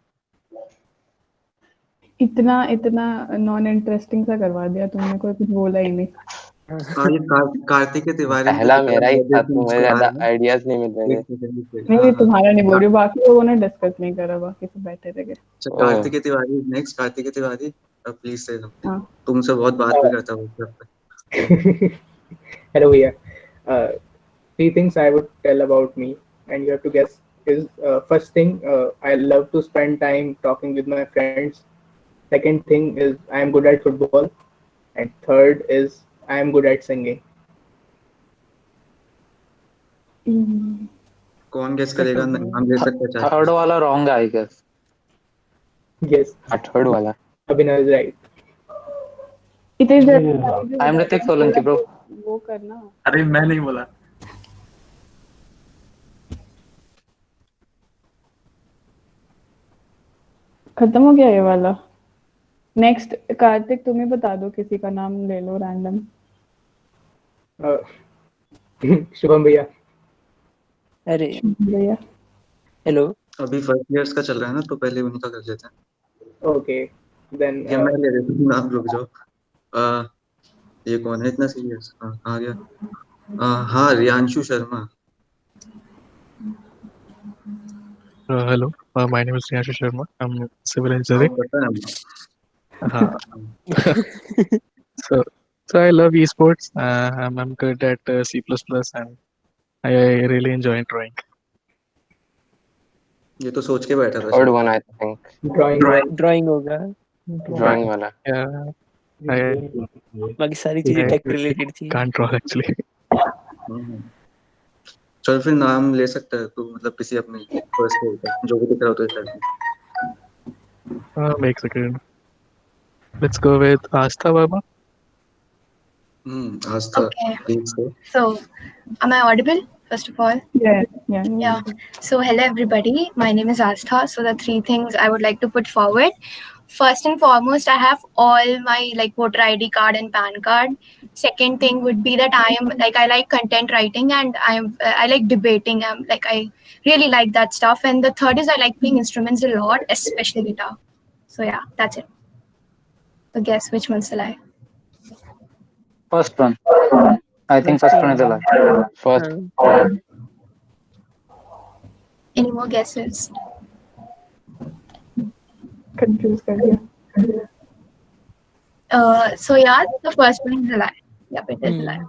इतना नॉन इंटरेस्टिंग सा करवा दिया तुमने, कोई कुछ बोला ही नहीं। हाँ, ये कार्तिक तिवारी पहला मेरा ही था तो मुझे ज्यादा आइडियाज नहीं मिल रहे थे। नहीं तुम्हारा नहीं बोल रही, बाकी लोगों ने डिस्कस नहीं करा, बाकी तो बैठे रह गए। कार्तिक तिवारी नेक्स्ट। कार्तिक तिवारी प्लीज से हाँ। तुमसे बहुत बात भी करता हूँ। Hello, yeah. Three things I would tell about me, and you have to guess. Is first thing, I love to spend time talking with my friends. Second thing is I am good at football, and third is I am good at singing. कौन guess करेगा? नाम ले सकते हैं। Third वाला wrong है I guess. Yes, third वाला। Abhinav is right. It is I am Hrithik Solanki bro. वो करना। अरे मैं नहीं बोला। खत्म हो गया ये वाला। नेक्स्ट कार्तिक तुम ही बता दो, किसी का नाम ले लो रैंडम। शुभम भैया। अरे भैया हेलो। अभी फर्स्ट ईयर्स का चल रहा है ना, तो पहले उन्हीं का कर लेते हैं। Okay, then ये मैं ले लेता हूँ, नाम रुक जाओ। ये कौन है इतना सीरियस? कहाँ गया? हाँ, Riyanshu Sharma. Hello, my name is Riyanshu Sharma. I'm civil engineering. पता है हमको। हाँ. So I love esports. I'm good at C++ and I really enjoy drawing. ये तो सोच के बैठा था। Third one I think. Drawing होगा। Drawing वाला। Yeah. बाकी सारी चीजें टेक रिलेटेड थी। Can't draw actually. चल फिर नाम ले सकता है तू, मतलब किसी अपने फर्स्ट जो भी दिख रहा हो तो ऐसा। Make second. Let's go with Astha Verma. Astha. Okay. Please go. So, am I audible? First of all. Yeah. So, hello everybody. My name is Astha. So, the three things I would like to put forward. First and foremost, I have all my like voter ID card and PAN card. Second thing would be that I like content writing and I like debating. I really like that stuff. And the third is I like playing instruments a lot, especially guitar. So yeah, that's it. So guess which one's the lie? First one. I think first one is a lie. First. Any more guesses? Confused कर दिया। So yeah, the first one is a lie. Yep, it is a lie.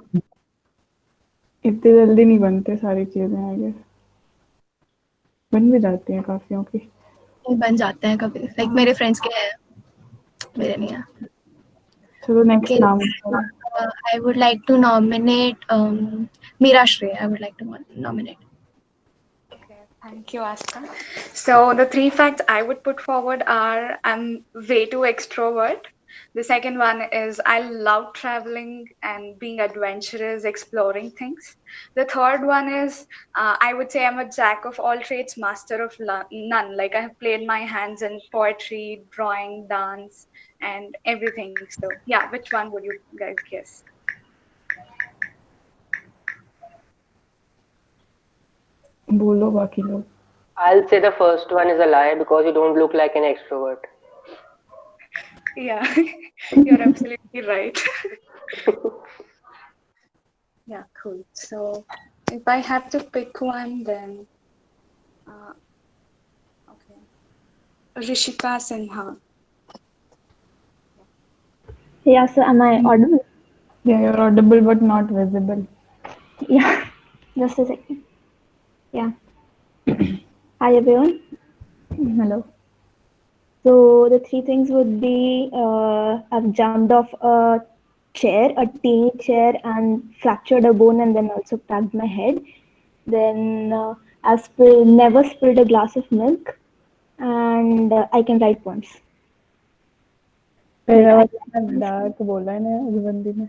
इतनी जल्दी नहीं बनते सारी चीजें, I guess बन भी जाती हैं काफियों की। बन जाते हैं कभी, लाइक मेरे फ्रेंड्स के हैं, मेरे नहीं है। चलो नेक्स्ट नाम। I would like to nominate Meera Shray. I would like to nominate. Thank you, Asta. So the three facts I would put forward are I'm way too extrovert. The second one is I love traveling and being adventurous, exploring things. The third one is I would say I'm a jack of all trades, master of none. Like I have played my hands in poetry, drawing, dance, and everything. So yeah, which one would you guys guess? बोलो बाकी लोग. I'll say the first one is a lie because you don't look like an extrovert. Yeah, you're absolutely right. Yeah, cool. So if I have to pick one, then okay, Rishika Sinha. Yeah, so am I audible? Yeah, you're audible but not visible. Yeah, just a second. Yeah. Hi, everyone. Hello. So the three things would be I've jumped off a chair, a teeny chair, and fractured a bone and then also cracked my head. Then I've never spilled a glass of milk, and I can write poems. पहला वाला dark बोला है ना अभी बंदी ने.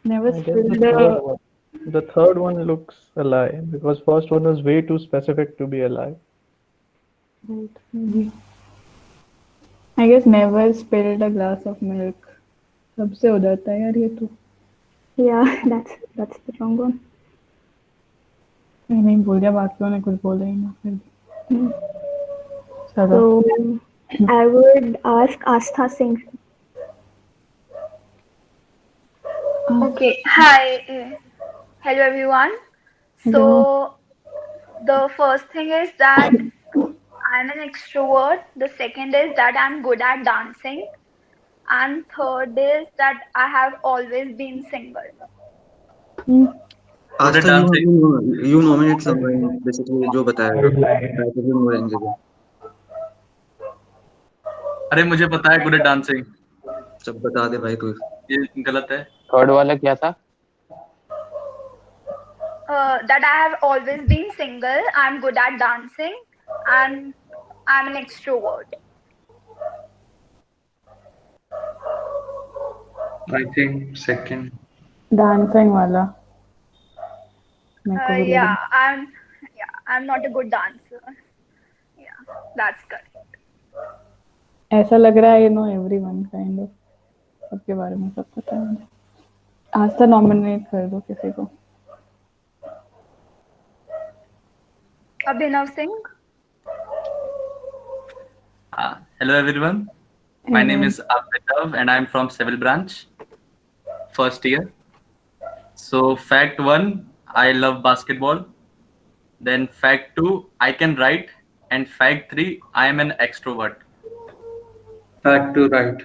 Never I guess spilled the third one looks a lie because first one was way too specific to be a lie. Maybe. I guess never spilled a glass of milk. सबसे हो जाता है यार ये तो. Yeah, that's the wrong one. नहीं बोल दिया, बाकियों ने कुछ बोला ही ना फिर. So I would ask Astha Singh. Okay. Hi. Hello, everyone. So the first thing is that I'm an extrovert. The second is that I'm good at dancing. And third is that I have always been single. Astha, you nominate someone basically जो बताया that will be more enjoyable. अरे मुझे पता है, good at dancing. सब बता दे भाई तू. ये गलत है. थर्ड वाला क्या था? That I have always been single. I'm good at dancing, and I'm an extrovert. I think second. Dancing वाला. I'm not a good dancer. Yeah, that's correct. ऐसा लग रहा है you know everyone kind of. सबके बारे में सब पता है मुझे. आस्था नॉमिनेट कर दो किसी को. Abhinav Singh. Hello everyone. My name is Abhinav and I'm from Civil Branch, first year. So fact 1, I love basketball. Then fact 2, I can write. And fact 3, I am an extrovert. Fact 2, right.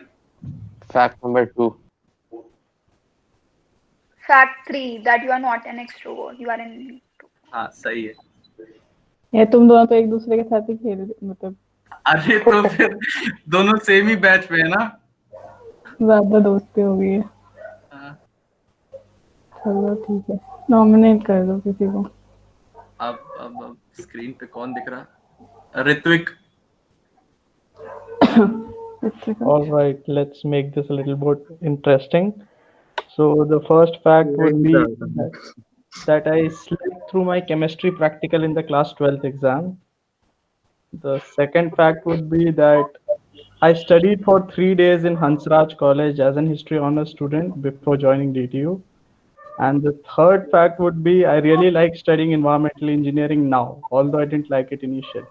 Fact number 2. Fact 3, that you are not an extrovert. You are an. हाँ सही है. ये तुम दोनों तो एक दूसरे के साथ ही खेल मतलब. अरे तो फिर दोनों सेम ही बैच पे है ना. ज्यादा दोस्ती हो गई है. चलो ठीक है, नॉमिनेट कर दो किसी को. अब स्क्रीन पे कौन दिख रहा? Ritwik. All right, let's make this a little more interesting. So the first fact would be that I slipped through my chemistry practical in the class 12th exam. The second fact would be that I studied for 3 days in Hansraj College as an history honors student before joining DTU. And the third fact would be I really like studying environmental engineering now, although I didn't like it initially.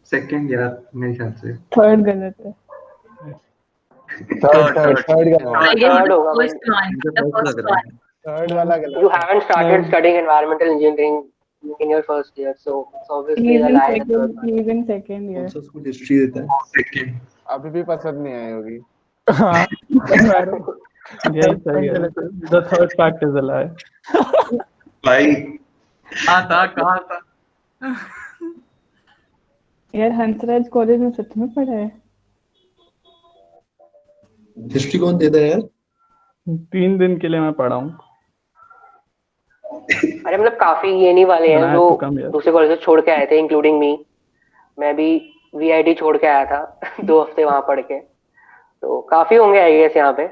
Second यार मेरे ख्याल से. Third गलत है. Third होगा. Third वाला गलत. You haven't started studying environmental engineering in your first year, so it's obviously a lie. He is in second year. कौन सा स्कूल हिस्ट्री देता है? Second. अभी भी पसंद नहीं आई होगी. The third fact is a lie. भाई. कहाँ था? यार हंसराज कॉलेज में सच में पढ़ा है. हिस्ट्री कौन देता है यार? 3 दिन के लिए मैं पढ़ा हूँ। अरे मतलब काफी ये नहीं वाले हैं जो दूसरे कॉलेज से छोड़ के आए थे, इंक्लूडिंग मी। मैं भी वीआईटी छोड़ के आया था 2 हफ्ते वहां पढ़ के, तो काफी होंगे आई गेस यहाँ पे।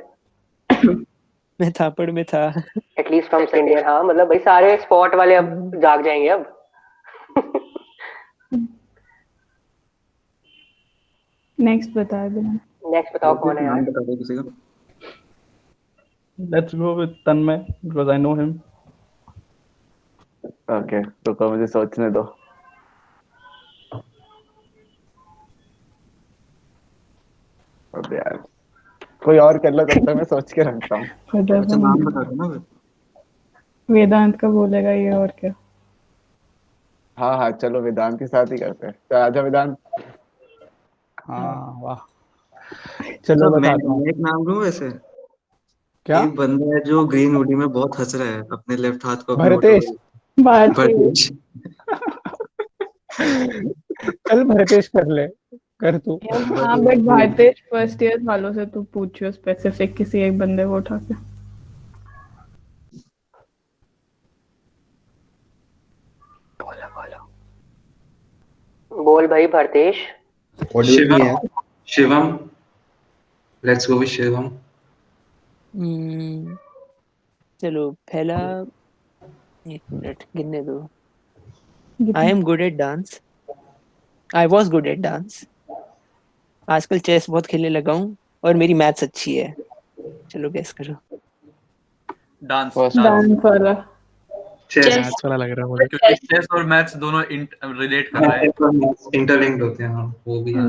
मैं थापड़ में था। At least from Indian. हाँ मतलब भाई सारे स्पॉट वाले अब जाग जाएंगे अब। नेक्स्ट बता दो। नेक्स्ट बताओ कौन है यार? नाम बता दो किसी का। Let's go with Tanmay because I know him. Okay, तो मुझे सोचने दो। अबे यार, कोई और कर लो तब तक मैं सोच के रखता हूँ। अच्छा नाम बता दो ना फिर। वेदांत का बोलेगा ये और क्या। हाँ हाँ चलो वेदांत के साथ ही करते हैं। तो आजा वेदांत। हाँ वाह, चलो बताता हूँ। मैं एक नाम लूं वैसे। क्या? एक बंदा है जो ग्रीन हुडी में बहुत हंस रहा है, अपने लेफ्ट हाथ को अपने भरतेश। भरतेश। चल भरतेश कर ले, कर तू। हाँ बट भारतेश फर्स्ट ईयर वालों से तू पूछियो स्पेसिफिक किसी एक बंदे को उठा के। बोल भाई Bharatesh. Shivam, let's go with Shivam. चलो पहला, 1 मिनट गिनने दो। I am good at dance. I was good at dance. आजकल चेस बहुत खेलने लगा हूँ और मेरी मैथ्स अच्छी है। चलो गेस करो। डांस वाला। चेस वाला लग रहा है मुझे, क्योंकि चेस और मैथ्स दोनों रिलेट कर रहे हैं। इंटरलिंक्ड होते हैं। हाँ वो भी है।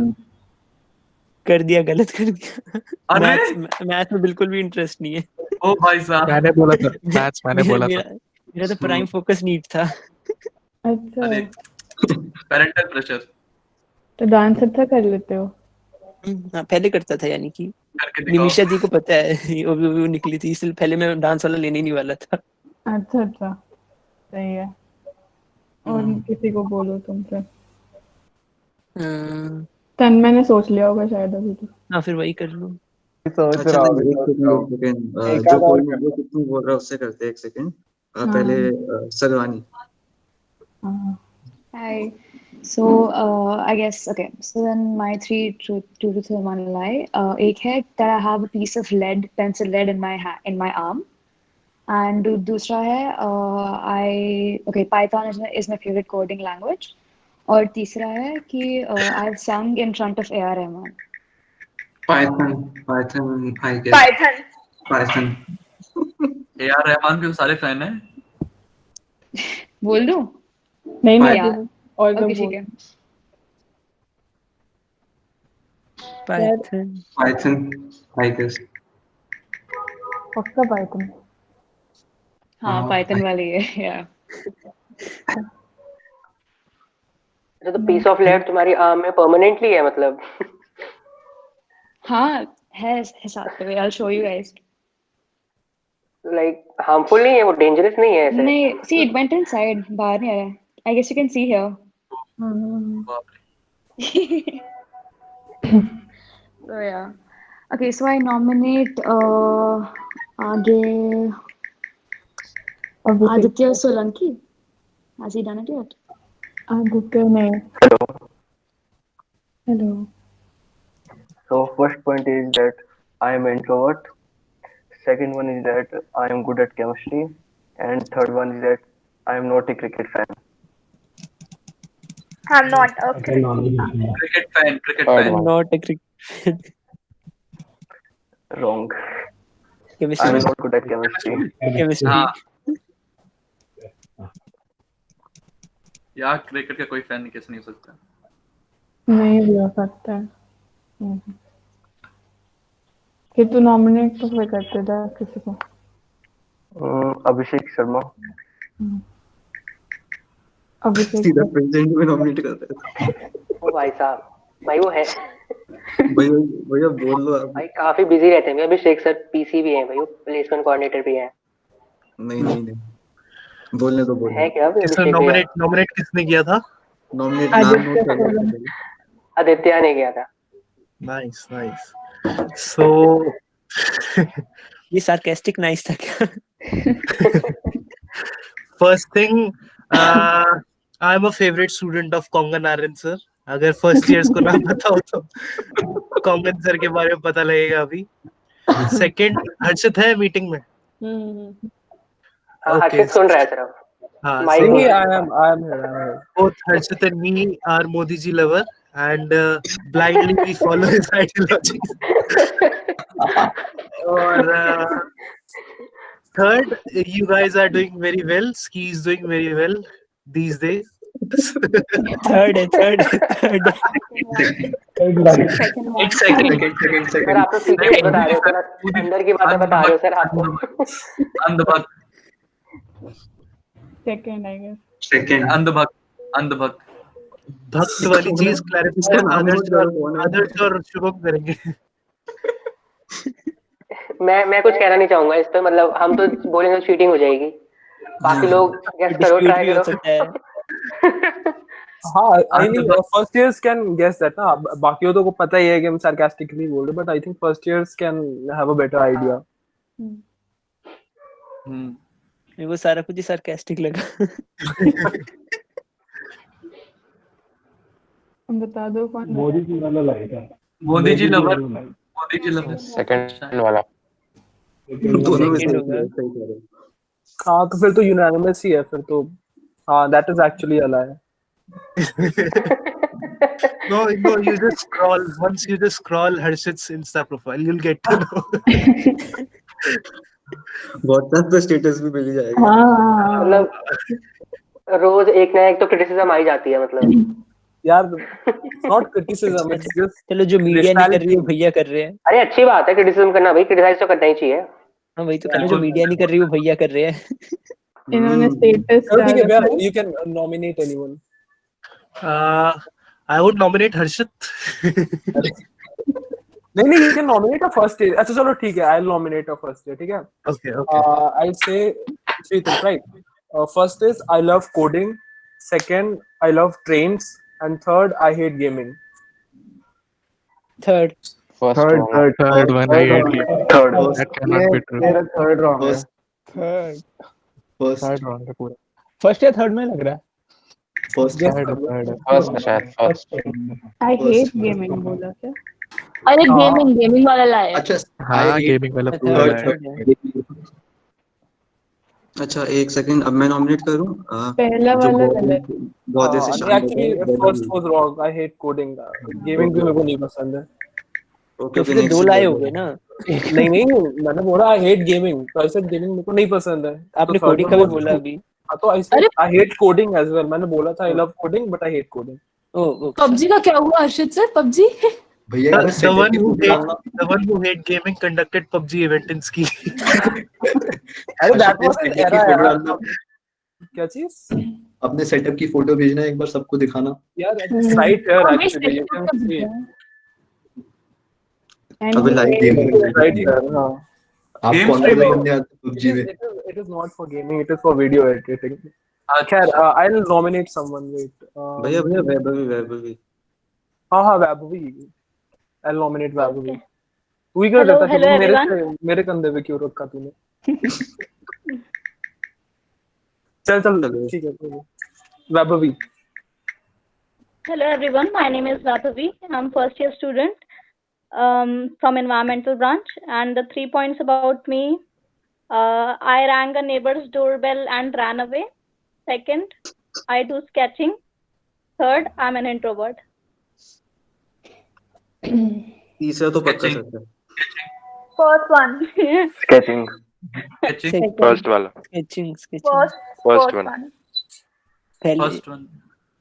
कर दिया, गलत कर दिया। अरे मैथ्स में बिल्कुल भी इंटरेस्ट नहीं है। ओ भाई साहब, मैंने बोला था मैथ्स, मैंने बोला था। मेरा तो प्राइम फोकस नीट था। अच्छा अरे पेरेंटल प्रेशर। तो डांस अच्छा कर लेते हो? हाँ पहले करता था, यानी कि करके दिखाओ। निमिषा जी को पता है, वो निकली थी, इसलिए पहले मैं डांस वाला लेने ही नहीं वाला था। अच्छा अच्छा, सही है। और किसी को बोलो तुम फिर। तन्मय ने सोच लिया होगा शायद अभी तो। हाँ फिर वही कर लो। सोच अच्छा रहा हूँ। एक सेकंड, जो कोई बोल रहा है उससे करते हैं। एक सेकंड पहले सरवानी। Hi. So I guess okay. So then my true truth or one lie. एक है that I have a piece of pencil lead in my arm. And दूसरा है Python is my favorite coding language. और तीसरा है कि I've sung in front of A.R. Rahman. Python, I guess. Python. A.R. Rahman के सारे फैन हैं। बोल दूं? नहीं यार। और ओके ठीक है। Python, I guess. पक्का पाइथन। हाँ पाइथन वाली है यार। तो पीस ऑफ लेड तुम्हारी आर्म में परमानेंटली है मतलब? हाँ है साथ में। I'll show you guys. Like harmful नहीं है वो, डेंजरस नहीं है ऐसे? नहीं, see it went inside, बाहर नहीं आया। I guess you can see here. So yeah. Okay, so I nominate आगे Aditya Solanki. Has he done it yet? Aditya ने। Hello. So first point is that I am an introvert. Second one is that I am good at chemistry, and third one is that I am not a cricket fan. I'm not a cricket fan. I'm not a cricket. Wrong. Chemistry. I'm not good at chemistry. Chemistry. हाँ यार, cricket का कोई fan कैसे नहीं हो सकता? नहीं भी हो सकता है। कि तू नॉमिनेट तो फिर करते था किसी को। अभिषेक शर्मा। अभिषेक सीधा प्रेसिडेंट में नॉमिनेट करता है। ओ भाई साहब, भाई वो है। भैया बोल लो आप। भाई काफी बिजी रहते हैं अभिषेक सर। पीसी भी हैं भाई, वो प्लेसमेंट कोऑर्डिनेटर भी हैं। नहीं बोलने तो बोल है क्या नॉमिनेट किसने किया था? नॉमिनेट नाम नोट कर। आदित्य ने किया था। नाइस। सो ये sarcastic nice था क्या? First thing, I'm a favorite student of Kongan Narayan sir. अगर फर्स्ट ईयर्स को ना पता हो तो कॉमन सर के बारे में पता लगेगा अभी. सेकंड, हर्षित है मीटिंग में? हर्षित सुन रहा है सिर्फ. हाँ, I am here. Both Harshit and me are Modi ji lover, and blindly we follow his ideologies. और third, you guys are doing very well. Ski is doing very well these days. Third. एक second. Sir आप तो सीधे बता रहे हो sir, अंदर की बातें बता रहे हो सर आप. अंधभक्त. Second, I guess. सेकंड. अंधभक्त. भक्त वाली चीज क्लैरिफाई आदर्श और शुभम करेंगे. मैं कुछ कहना नहीं चाहूंगा इस पे, मतलब हम तो बोलेंगे तो चीटिंग हो जाएगी. बाकी लोग गेस करो, ट्राई करो. हाँ, I mean first years can guess that ना. बाकियों तो को पता ही है कि हम sarcastically बोल रहे, but I think first years can have a better idea. मेरे को सारा कुछ ही sarcastic लगा. बता दो कौन. मोदी जी वाला लाइक है. मोदी जी लवर. सेकंड वाला. दोनों में से हाँ, तो फिर तो यूनानिमस ही है फिर तो. हाँ, that is actually a lie. No, you just scroll. Once you just scroll Harshit's Insta profile, you'll get to know. WhatsApp पे स्टेटस भी मिल जाएगा. मतलब रोज एक ना एक तो क्रिटिसिज्म आ ही जाती है. मतलब यार, not criticism, it's just चलो जो मीडिया नहीं कर रही है भैया कर रहे हैं. अरे अच्छी बात है क्रिटिसिज्म करना भाई, क्रिटिसाइज तो करना ही चाहिए. हाँ वही तो कहना, जो मीडिया नहीं कर रही वो भैया कर रहे हैं. इन्होंने status you can nominate anyone. I would nominate Harshit. नहीं, you can nominate a first year. अच्छा चलो ठीक है, I'll nominate a first year. ठीक है. Okay. I'll say 3 things, right? First is I love coding. Second, I love trains. And third, I hate gaming. Third. Third one. I hate gaming. That cannot be true. मेरा third wrong है. Third wrong है पूरा. First या third में लग रहा है. First. First. I hate gaming बोला क्या? अरे गेमिंग वाला लाया. अच्छा हाँ, गेमिंग वाला पूरा है. अच्छा एक सेकंड, अब मैं नॉमिनेट करूं. पहला वाला गलत. बहुत ऐसे Actually, first was wrong. I hate coding. Gaming भी मेरे को नहीं पसंद है. तो फिर दो लाए हो गए ना. नहीं मैंने बोला I hate gaming. तो I said gaming मेरे को नहीं पसंद है. आपने कोडिंग का भी बोला अभी. हाँ तो I said I hate coding as well. मैंने बोला था I love coding but I hate coding. PUBG का क्या हुआ हर्षित सर? PUBG भैया The one who hate gaming conducted PUBG event in Ski. अरे that was an era. क्या चीज? अपने सेटअप की फोटो भेजना एक बार सबको दिखाना. यार साइट है actually. You can see. अबे लाइव Right here. हाँ. आप कौन से बंदे आते PUBG में? It is not for gaming. It is for video editing. खैर, I'll nominate someone. Wait. भैया वैभवी. हाँ वैभवी. I'll nominate Vaibhavi. तू ही कर देता है. मेरे कंधे पे क्यों रखा तूने? चल ठीक है. Vaibhavi. Hello everyone, my name is Vaibhavi. I'm first year student from environmental branch, and the 3 points about me: I rang a neighbor's doorbell and ran away. Second, I do sketching. Third, I'm an introvert. तीसरा तो पक्का सच है. First one. Sketching. First वाला. Sketching. First one.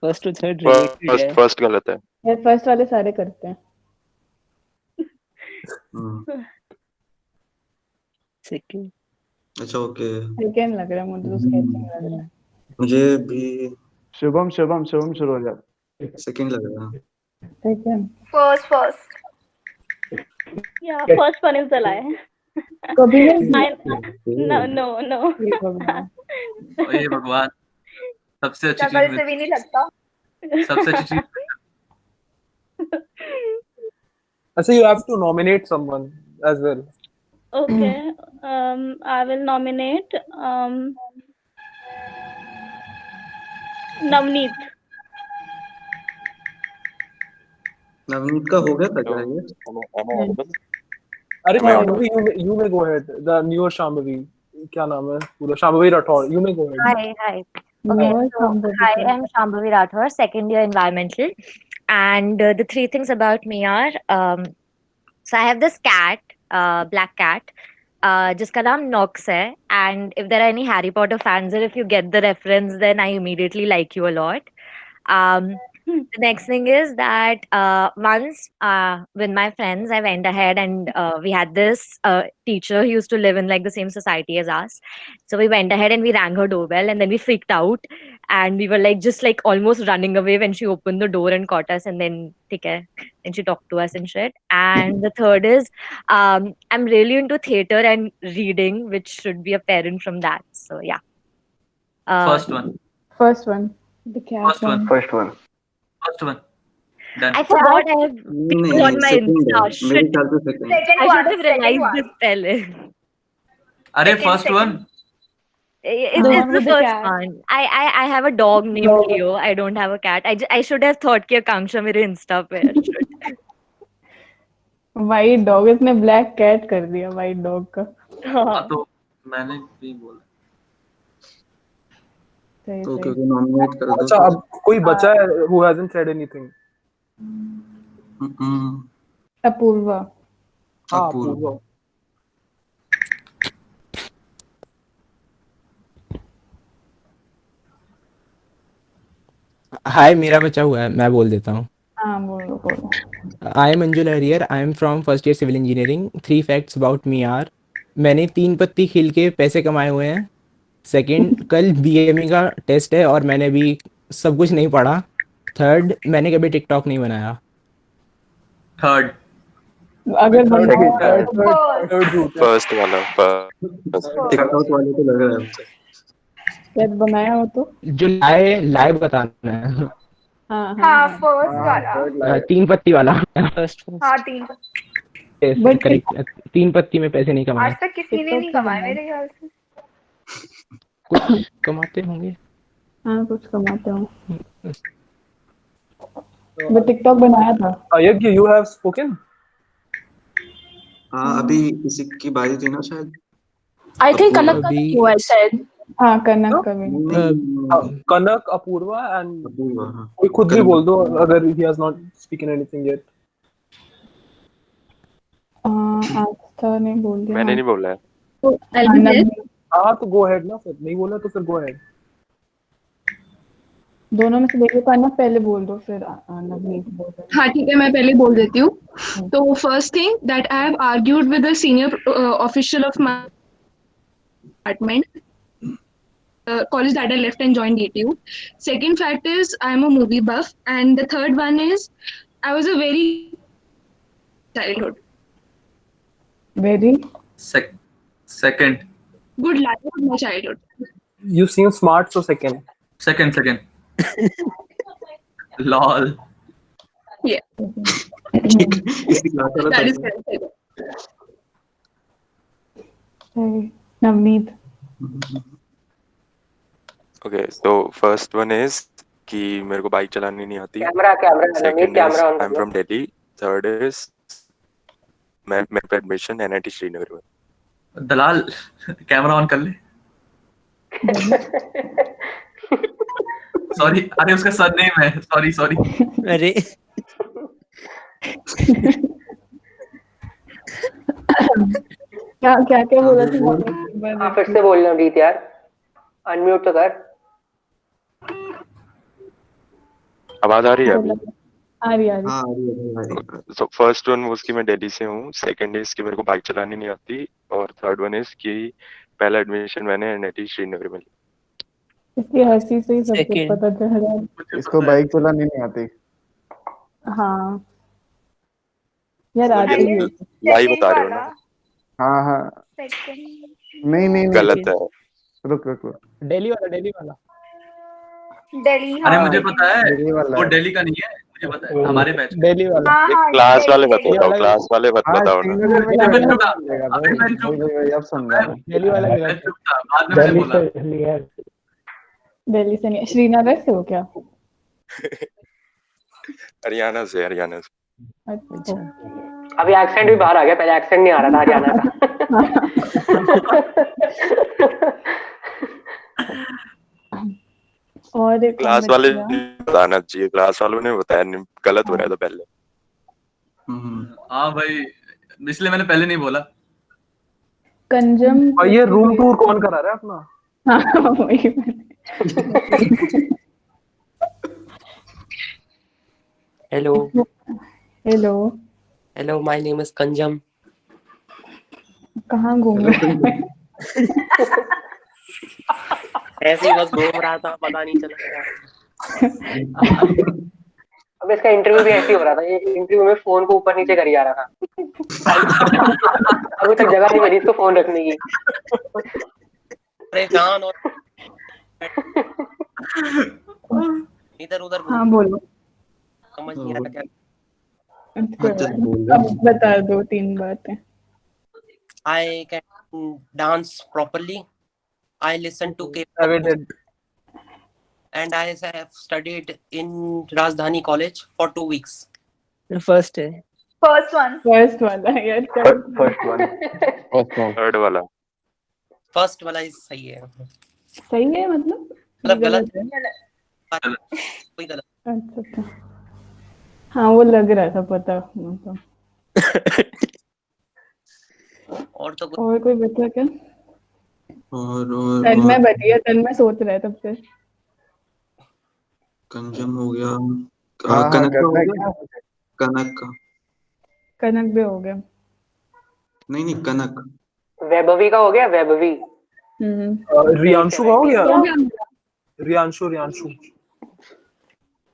First to third. First गलत है. ये first वाले सारे करते हैं. Second. अच्छा ओके. सेकंड लग रहा है मुझे तो स्केचिंग लग रहा है. मुझे भी शुभम शुरू हो जा. सेकंड लग रहा है. Second. First. Yeah, first one is the lie. कभी नहीं. No. ये भगवान सबसे अच्छी शक्ल चीज से भी नहीं लगता. सबसे अच्छी चीज. अच्छा, you have to nominate someone as well. Okay. I will nominate Navneet. Navneet का हो गया था क्या ये? अरे Am I Shambhavi, you may go ahead. The newer Shambhavi, क्या नाम है पूरा? Shambhavi Rathore. You may go ahead. Hi. Okay, so hi, I'm Shambhavi Rathore, second year environmental, and the three things about me are, so I have this cat, black cat, जिसका नाम Nox है, and if there are any Harry Potter fans, or if you get the reference, then I immediately like you a lot. The next thing is that once with my friends, I went ahead and we had this teacher who used to live in like the same society as us. So we went ahead and we rang her doorbell, and then we freaked out, and we were like just like almost running away when she opened the door and caught us, and then and she talked to us and shit. And the third is I'm really into theater and reading, which should be apparent from that. So yeah. First one. First one. The cat one. First one. Done. I forgot I have people on my second Insta. है मेरे Shit. ख्याल से second है. I should have realized this पहले. अरे first one. It's the first one. I have a dog named Leo. I don't have a cat. I should have thought कि आकांक्षा मेरे Insta पे है. White dog, इसने black cat कर दिया white dog का. हाँ तो मैंने भी बोला. ओके नॉमिनेट कर दो. अच्छा अब कोई बचा है who hasn't said anything? Apoorva. हाँ अपूर्वा. हाय मेरा बचा हुआ है, मैं बोल देता हूँ. हाँ बोलो. आई am Anjul Hariyar. I am from first year civil engineering. 3 facts about me are. मैंने 3 पत्ती खेल के पैसे कमाए हुए हैं. सेकंड, कल बीएमई का टेस्ट है और मैंने भी सब कुछ नहीं पढ़ा. थर्ड, मैंने कभी टिकटॉक नहीं बनाया. थर्ड. अगर फर्स्ट वाला. टिकटॉक वाले को लग रहा है शायद बनाया हो तो जो लाइव बताना है. हाँ फर्स्ट वाला. 3 पत्ती वाला. हाँ 3. करेक्ट. 3 पत्ती में पैसे नहीं कमाए. आज तक किसी ने नहीं कमाए मेरे ख्याल से. कुछ कमाते होंगे. हाँ कुछ कमाते होंगे. मैं टिकटॉक बनाया था. यज्ञ, you have spoken? हाँ अभी किसी की बारी थी ना शायद. I think कनक का भी हुआ है शायद. हाँ कनक का भी. कनक, अपूर्वा and कोई खुद भी बोल दो अगर he has not spoken anything yet. आस्था ने बोल दिया. मैंने नहीं बोला है. तो हाँ तो go ahead ना, फिर नहीं बोला तो फिर go ahead. दोनों में से देखो कनक पहले बोल दो फिर नवनीत बोल दो. हाँ ठीक है, मैं पहले बोल देती हूँ. तो first thing that I have argued with the senior official of my department college that I left and joined DTU. Second fact is I am a movie buff, and the third one is I was a very childhood. Very Second. Good life of my childhood. You seem smart, so second. Second. Lol. Yeah. That is correct. Navneet. Okay, so first one is कि मेरे को bike चलानी नहीं आती. Second is I'm from Delhi. Third is मैं पे admission NIT Srinagar में. दलाल camera on कर ले. सॉरी, अरे उसका सरनेम है. सॉरी. अरे क्या बोला था? हाँ फिर से बोलना रीत यार. अनम्यूट तो कर. आवाज आ रही है अभी? आ रही है. So first one was कि मैं दिल्ली से हूँ. Second is कि मेरे को बाइक चलानी नहीं आती. और थर्ड वन इज कि पहला एडमिशन मैंने NIT श्रीनगर में लिया. इसकी हंसी से ही सब कुछ पता चल रहा है. इसको बाइक चलानी नहीं आती. हाँ यार आती है. लाइव बता रहे हो ना? हाँ नहीं गलत है. रुक दिल्ली वाला. दिल्ली, अरे हाँ मुझे दिल्ली पता है, दिल्ली वाला वो है। दिल्ली का नहीं है, मुझे पता है, हमारे बैच का। दिल्ली वाला। हाँ हाँ क्लास वाले दिल्ली मत दिल्ली बताओ, क्लास वाले मत हाँ बताओ ना। श्रीनगर में अरे मैं क्या चुप था, मिलेगा अरे भाई? मैं भाई चुप भाई भाई, अब सुन रहा हूँ। दिल्ली वाला मैं गलत चुप था, बाद में मैंने दिल्ली बोला। से दिल्ली है। दिल्ली से नहीं, श्रीनगर से हो क्या? हरियाणा से, हरियाणा से। अच्छा। अभी एक्सेंट भी बाहर आ गया, पहले एक्सेंट नहीं आ रहा था हरियाणा का। और एक कौन क्लास वाले बच गया? बताना चाहिए, क्लास वालों ने बताया नहीं, गलत हो रहा था पहले। हाँ भाई, इसलिए मैंने पहले नहीं बोला। कंजम। और ये रूम टूर कौन करा रहा है अपना? हाँ वही Hello, hello. hello. My name is Kanjam. कहाँ घूम रहे हैं? ऐसे ही बस घूम रहा था, पता नहीं चला। अब इसका इंटरव्यू भी ऐसे ही हो रहा था, ये इंटरव्यू में फोन को ऊपर नीचे करी जा रहा था। अभी तक जगह नहीं मिली इसको फोन रखने की। परेशान और इधर उधर हाँ बोलो। समझ नहीं आ रहा क्या। अब बता दो 3 बातें। I can dance properly. I listen to K-pop Evident. and I have studied in Rajdhani College for 2 weeks. First है। फर्स्ट वन फर्स्ट वाला यार। फर्स्ट वन थर्ड वाला। फर्स्ट वाला ही सही है। सही है मतलब गलत है? कोई गलत। अच्छा अच्छा। हाँ वो लग रहा था पता मतलब। और तो और कोई बचा क्या? और तन्मय बच गया, तन्मय सोच रहा है तब से। कंजम हो गया। हाँ, कनक का हो करना गया। कनक का कनक भी हो गया। नहीं नहीं कनक। वैभवी का हो गया, वैभवी। रियांशु का हो गया? हो गया। रियांशु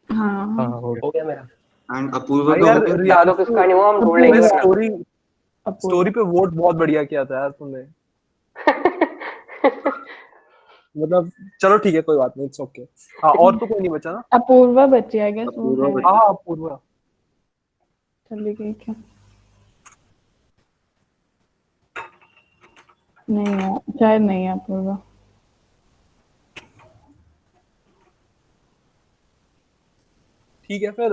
हाँ हो गया मेरा। एंड अपूर्वा भाई का यार हो गया। रियांशु किसका नहीं हुआ, हम ढूंढ लेंगे। स्टोरी पे वोट बहुत बढ़िया किया था यार तुमने। मतलब चलो ठीक है, कोई बात नहीं, इट्स ओके। हाँ और तो कोई नहीं बचा ना? अपूर्वा बची आई गेस वो है। हाँ अपूर्वा। चलिए ठीक है। नहीं है शायद, नहीं है अपूर्वा। ठीक है फिर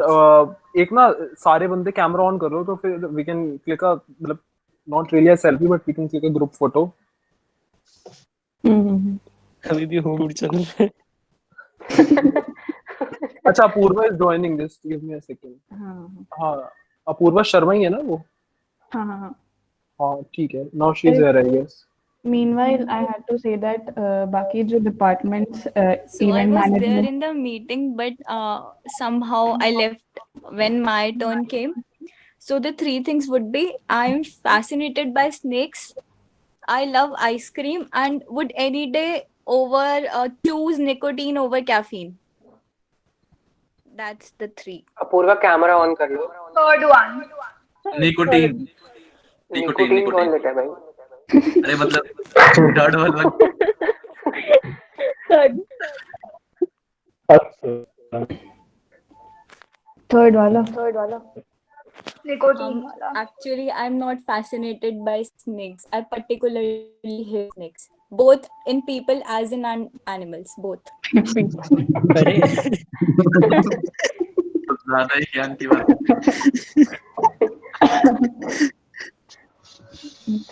एक ना सारे बंदे कैमरा ऑन कर लो तो फिर वी कैन क्लिक अ मतलब not really a selfie but we can click a group photo. अभी भी होम चल रहा है। अच्छा Apoorva is joining, just give me a second. हाँ अपूर्वा शर्मा ही है ना वो? हाँ हाँ हाँ। हाँ ठीक है, now she is here I guess. Meanwhile, I had to say that बाकी जो departments So I event was there management in the meeting, but somehow I left when my turn came. So the 3 things would be: I'm fascinated by snakes, I love ice cream, and would any day over choose nicotine over caffeine. That's the 3. Apoorva camera on कर लो। Third one nicotine. Nicotine कौन लेता है भाई? अरे मतलब third वाला। Third वाला निकोटीन वाला। Actually, I'm not fascinated by snakes. I particularly hate snakes, both in people as in animals, both. अरे ज्यादा ही ज्ञान की बात।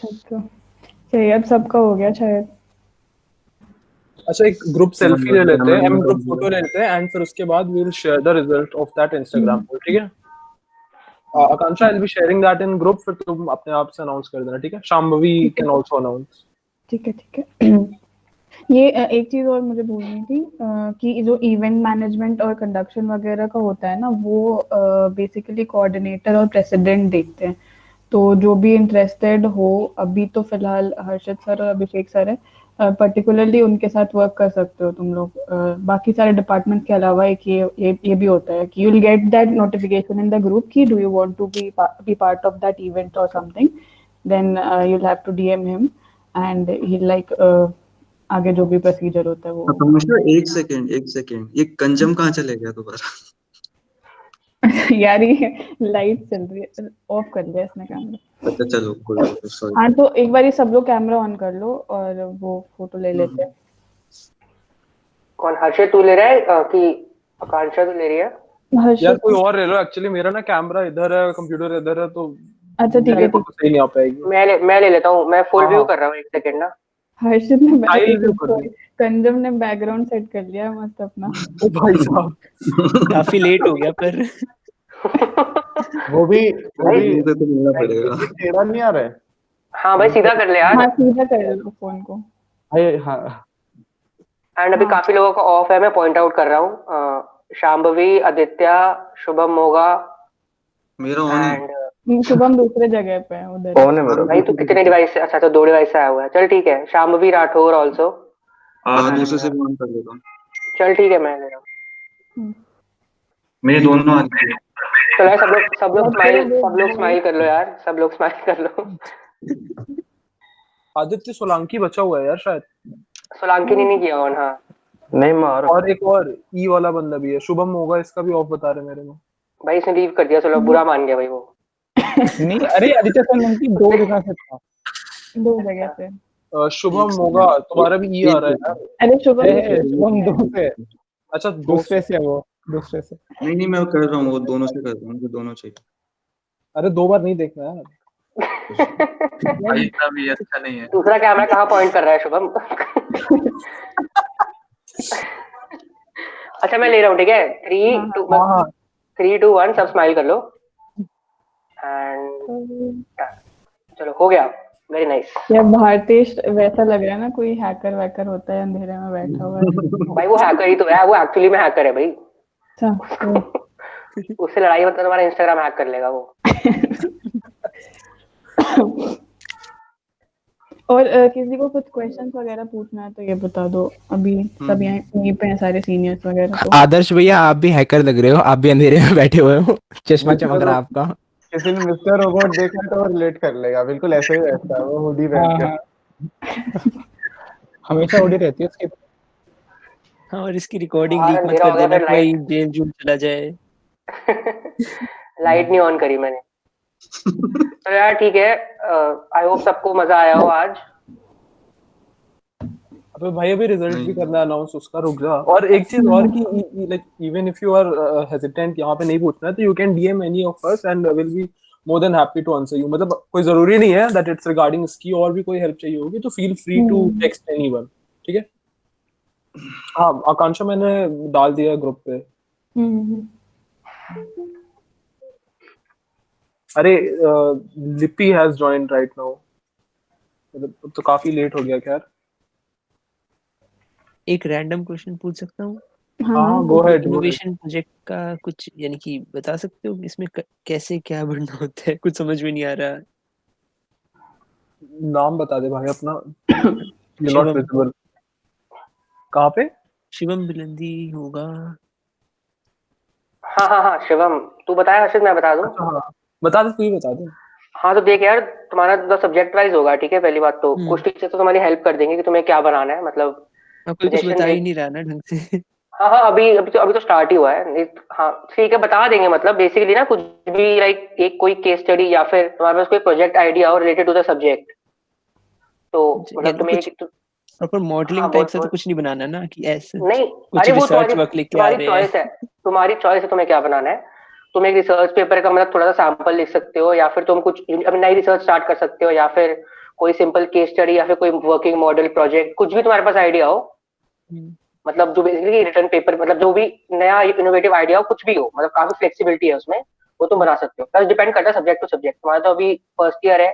अच्छा सही, अब सबका हो गया शायद। अच्छा एक ग्रुप सेल्फी ले लेते हैं, हम ग्रुप फोटो ले लेते हैं एंड फिर उसके बाद we will share the result of that Instagram पे, ठीक है? Akanksha I will be sharing that in group, फिर तुम अपने आप से अनाउंस कर देना, ठीक है? Shambhavi can also announce. ठीक है। ये एक चीज और मुझे बोलनी थी कि जो इवेंट मैनेजमेंट और कंडक्शन वगैरह का होता है ना, वो बेसिकली कोऑर्डिनेटर और प्रेसिडेंट देखते हैं। तो जो भी इंटरेस्टेड हो, अभी तो फिलहाल हर्षद सर और अभिषेक सर है, पर्टिकुलरली उनके साथ वर्क कर सकते हो तुम लोग। बाकी सारे डिपार्टमेंट के अलावा एक ये भी होता है कि you will get that notification in the group कि do you want to be part of that event और something, then you will have to DM him and he like आगे जो भी प्रोसीजर होता है वो। आकांक्षा एक सेकंड, ये कंजम कहाँ चले गया दोबारा? यार ये लाइट चल रही है, ऑफ कर लिया इसने कैमरा। अच्छा चलो कोई बात नहीं, सॉरी। हाँ तो एक बार सब लोग कैमरा ऑन कर लो और वो फोटो ले लेते हैं। कौन, हर्षित तू ले रहा है कि आकांक्षा तू ले रही है? यार कोई और ले लो, एक्चुअली मेरा ना कैमरा इधर है, कंप्यूटर इधर है, तो अच्छा ठीक है, सही नहीं आ पाएगी। मैं ले लेता हूँ, मैं फुल हाँ, व्यू हाँ। कर रहा हूँ, एक सेकंड ना। हर्षित ने Style view कर लो। कंजम ने बैकग्राउंड सेट कर लिया मस्त अपना। ओ भाई साहब काफी लेट हो गया पर वो भी मुझे तो मिलना पड़ेगा। टेढ़ा नहीं आ रहा है। हाँ भाई सीधा कर ले यार। हाँ सीधा कर लो फोन को। हाँ एंड अभी काफी लोगों का ऑफ है, मैं पॉइंट आउट कर रहा हूँ। शांभवी, आदित्य, शुभम मोगा, मेरा ऑन है। शुभम दूसरे जगह पे है उधर। ऑन है मेरा। भाई तू कितने डिवाइस से? अच्छा तो 2 डिवाइस से आया हुआ है, चल ठीक है। शांभवी राठौर ऑल्सो। दूसरे से भी ऑन कर लेता हूँ। चल ठीक है, मैं ले रहा हूँ। मेरे दोनों आते हैं। चलो यार, सब लोग स्माइल कर लो यार, सब लोग स्माइल कर लो। आदित्य सोलंकी बचा हुआ है यार शायद। सोलंकी ने नहीं किया ऑन। हाँ नहीं मार। और एक और ई वाला बंदा भी है, शुभम होगा, इसका भी ऑफ बता रहे मेरे में। भाई इसने लीव कर दिया, चलो बुरा मान गया भाई वो। नहीं अरे आदित्य सोलंकी 2 जगह से था। 2 जगह से। शुभम होगा, तुम्हारा भी ई आ रहा है यार। अरे शुभम 2 से। अच्छा दूसरे से है वो, दूसरे से। नहीं मैं कर रहा हूँ, वो दोनों से कर रहा हूँ, मुझे दोनों चाहिए। अरे 2 बार नहीं देखना यार। भाई इतना भी अच्छा नहीं है। दूसरा कैमरा कहाँ पॉइंट कर रहा है शुभम? अच्छा मैं ले रहा हूँ, ठीक है। 3 2 1 सब स्माइल कर लो एंड चलो हो गया। Very nice. यार भारतेश वैसा लग रहा है ना, कोई हैकर वैकर होता है अंधेरे में बैठा हुआ है। भाई वो हैकर ही तो है, वो एक्चुअली में हैकर है भाई। अच्छा उससे लड़ाई मतलब तुम्हारा इंस्टाग्राम हैक कर लेगा वो। और किसी को कुछ क्वेश्चंस वगैरह पूछना है तो ये बता दो। अभी सब यहीं पे हैं सारे सीनियर्स वगैरह। तो आदर्श भैया आप भी हैकर लग रहे हो, आप भी अंधेरे में बैठे हुए हो, चश्मा चमक रहा है आपका। किसी ने मिस्टर रोबोट देखा तो वो रिलेट कर लेगा, बिल्कुल ऐसे ही रहता है वो हुडी पहन के। हमेशा हुडी रहती है उसकी। हाँ, और इसकी रिकॉर्डिंग बाहर लीक मत अंधेरा कर हो गया, देना, फिर कोई जेल जूल चला जाए। लाइट नहीं ऑन करी मैंने। तो यार ठीक है, आई होप सबको मजा आया हो आज। अबे भाई अभी रिजल्ट भी करना है अनाउंस, उसका रुक जा। और एक चीज और कि like even if you are hesitant यहाँ पे नहीं पूछना है तो you can DM any of us and will be more than happy to answer you. मतलब कोई जरूरी नहीं है दैट इट्स रिगार्डिंग इसकी, और भी कोई हेल्प चाहिए होगी तो feel free to text anyone, ठीक है। हाँ आकांक्षा मैंने डाल दिया ग्रुप पे। अरे लिपी हैज जॉइंड राइट नाउ, मतलब तो काफी लेट हो गया। खैर एक रैंडम क्वेश्चन पूछ सकता हूँ? हाँ गो अहेड। इनोवेशन प्रोजेक्ट का कुछ यानी कि बता सकते हो इसमें कैसे क्या बढ़ना होता है? कुछ समझ में नहीं आ रहा। नाम बता दे भाई अपना। You're not visible। कहाँ पे? शिवम बिलंदी होगा। हाँ शिवम तू बताया, हर्षित मैं बता दूं? हाँ बता दे, तू ही बता दे। हाँ तो देख यार, तुम्हारा तो सब्जेक्ट वाइज होगा, ठीक है। पहली बात तो कुछ टीचर तो तुम्हारी हेल्प कर देंगे कि तुम्हें क्या बनाना है, मतलब कोई कुछ बता ही नहीं रहा ना ढंग से। हाँ अभी तो स्टार्ट ही हुआ है। हाँ ठीक है, बता देंगे। मतलब बेसिकली ना कुछ भी लाइक एक कोई केस स्टडी या फिर तुम्हारे पास कोई प्रोजेक्ट आइडिया हो रिलेटेड टू द सब्जेक्ट, तो मतलब तुम्हें प्रॉपर मॉडलिंग टाइप से तो कुछ नहीं बनाना ना कि ऐसे नहीं। कुछ अरे वो रिसर्च वर्क लेके आ रहे हैं। तुम्हारी चॉइस है तुम्हें क्या बनाना है। तुम एक रिसर्च पेपर का मतलब थोड़ा सा सैंपल लिख सकते हो, या फिर तुम कुछ अपनी नई रिसर्च स्टार्ट कर सकते हो, या फिर कोई सिंपल केस स्टडी या फिर कोई वर्किंग मॉडल प्रोजेक्ट, कुछ भी तुम्हारे पास आइडिया हो। मतलब जो बेसिकली रिटर्न पेपर, मतलब जो भी नया इनोवेटिव आइडिया हो, कुछ भी हो, मतलब काफी फ्लेक्सिबिलिटी है उसमें, वो तुम बना सकते हो। प्लस डिपेंड करता है सब्जेक्ट टू सब्जेक्ट। तुम्हारा तो अभी फर्स्ट ईयर है,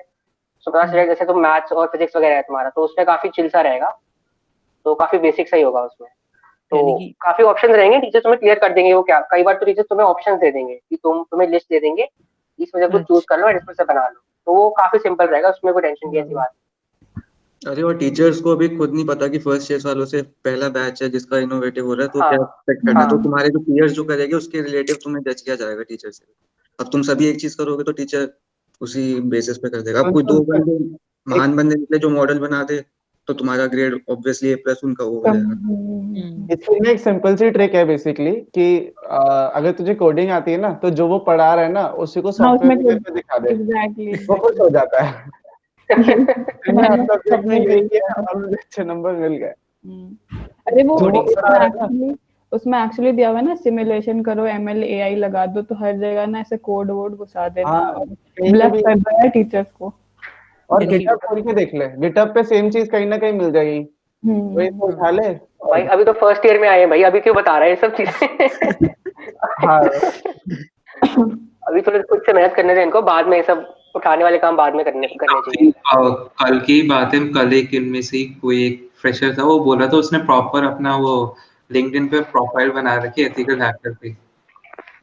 तुम्हारा सब्जेक्ट जैसे तो मैथ्स और फिजिक्स वगैरह है तुम्हारा, तो उसमें काफी चिल सा रहेगा, तो काफी बेसिक सा ही होगा उसमें। तो काफी ऑप्शन रहेंगे, टीचर तुम्हें क्लियर कर देंगे वो क्या। कई बार तो टीचर तुम्हें ऑप्शन दे देंगे कि तुम्हें लिस्ट दे देंगे, इसमें से कुछ चूज कर लो और इसमें से बना लो, तो वो काफी सिंपल रहेगा, उसमें कोई टेंशन की ऐसी बात। अरे और टीचर्स को अभी खुद नहीं पता कि फर्स्ट ईयर वालों से पहला बैच है जिसका इनोवेटिव हो रहा है, तो क्या एक्सपेक्ट करना है। तो तुम्हारे जो पीयर्स जो करेंगे उसके रिलेटिव तुम्हें जज किया जाएगा टीचर से। अब तुम सभी एक चीज करोगे तो टीचर उसी बेसिस पे कर देगा। अब कोई 2 बंदे महान बंदे निकले जो मॉडल बना दे, तो तुम्हारा ग्रेड ऑब्वियसली A+ उनका वो हो जाएगा। इसकी ना एक सिंपल सी ट्रिक है बेसिकली कि अगर तुझे कोडिंग आती है ना तो जो वो पढ़ा रहा है ना उसी को हाँ सॉफ्टवेयर उसमें में दिखा दे, एग्जैक्टली वो खुश हो जाता है। मैंने मैंने अपना सब्जेक्ट में सबने यही यही किया किया था। और मुझे अच्छे नंबर मिल गए। अरे वो जो वो पढ़ा रहा है ना उसमें एक्चुअली दिया हुआ है ना, सिमुलेशन करो, ML AI लगा दो, तो हर जगह ना ऐसे कोड वोड घुसा देना हाँ, और कहीं पे ब्लफ भी कर रहा है टीचर्स को। और यानी गिटहब खोल के देख ले, गिटहब पे सेम चीज कहीं ना कहीं मिल जाएगी, वही तो उठा ले। भाई अभी तो फर्स्ट ईयर में आए हैं भाई, अभी क्यों बता रहे हैं ये सब चीजें? हाँ अभी थोड़े खुद से मेहनत करने दें इनको, बाद में ये सब उठाने वाले काम बाद में करने चाहिए। कल की बात है, कल एक इनमें से ही कोई एक फ्रेशर था, वो बोला था उसने प्रॉपर अपना वो लिंक्डइन पे प्रोफाइल बना रखी है एथिकल हैकर पे।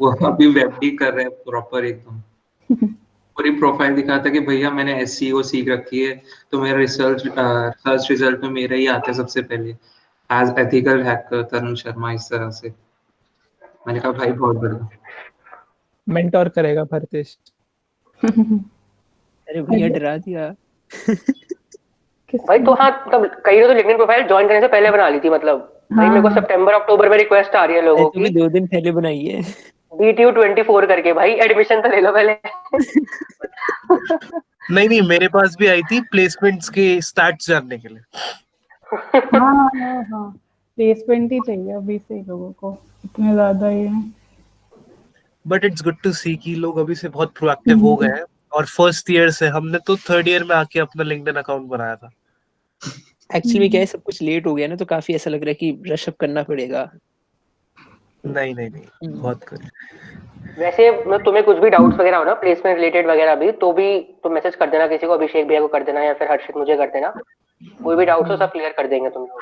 वो अभी वेब कर रहे हैं प्रॉपर एकदम, पूरी प्रोफाइल दिखाता कि भैया मैंने SEO सीख रखी है, तो मेरा सर्च रिजल्ट में मेरा ही आता है सबसे पहले एज एथिकल हैकर तरुण शर्मा, इस तरह से। मैंने कहा भाई बहुत बढ़िया। मेंटोर करेगा भरतेश। अरे भैया डरा दिया। भाई तो हाँ, तब कई तो लिंक्डइन प्रोफाइल ज्वाइन करने से पहले बना ली थी, मतलब भाई मेरे को सितंबर अक्टूबर में रिक्वेस्ट आ रही है लोगों तो भी की 2 दिन पहले बनाई है। BTU 24 करके, भाई एडमिशन तो ले लो पहले। नहीं, मेरे पास भी आई थी प्लेसमेंट्स के स्टार्ट जानने के लिए। हाँ प्लेसमेंट ही चाहिए अभी से लोगों को, इतने ज्यादा ये है। बट इट्स गुड टू सी कि लोग अभी से बहुत प्रोएक्टिव हो गए हैं, और फर्स्ट ईयर से, हमने तो थर्ड ईयर में आके अपना लिंक्डइन अकाउंट बनाया था। एक्चुअली क्या है, सब कुछ लेट हो गया ना, तो काफी ऐसा लग रहा है कि रश अप करना पड़ेगा। नहीं बहुत good। वैसे मैं तुम्हें कुछ भी डाउट्स वगैरह हो ना प्लेसमेंट रिलेटेड वगैरह भी, तो भी तुम मैसेज कर देना किसी को, अभिषेक भैया को कर देना या फिर हर्षित मुझे कर देना, कोई भी डाउट्स हो सब क्लियर कर देंगे तुम लोग।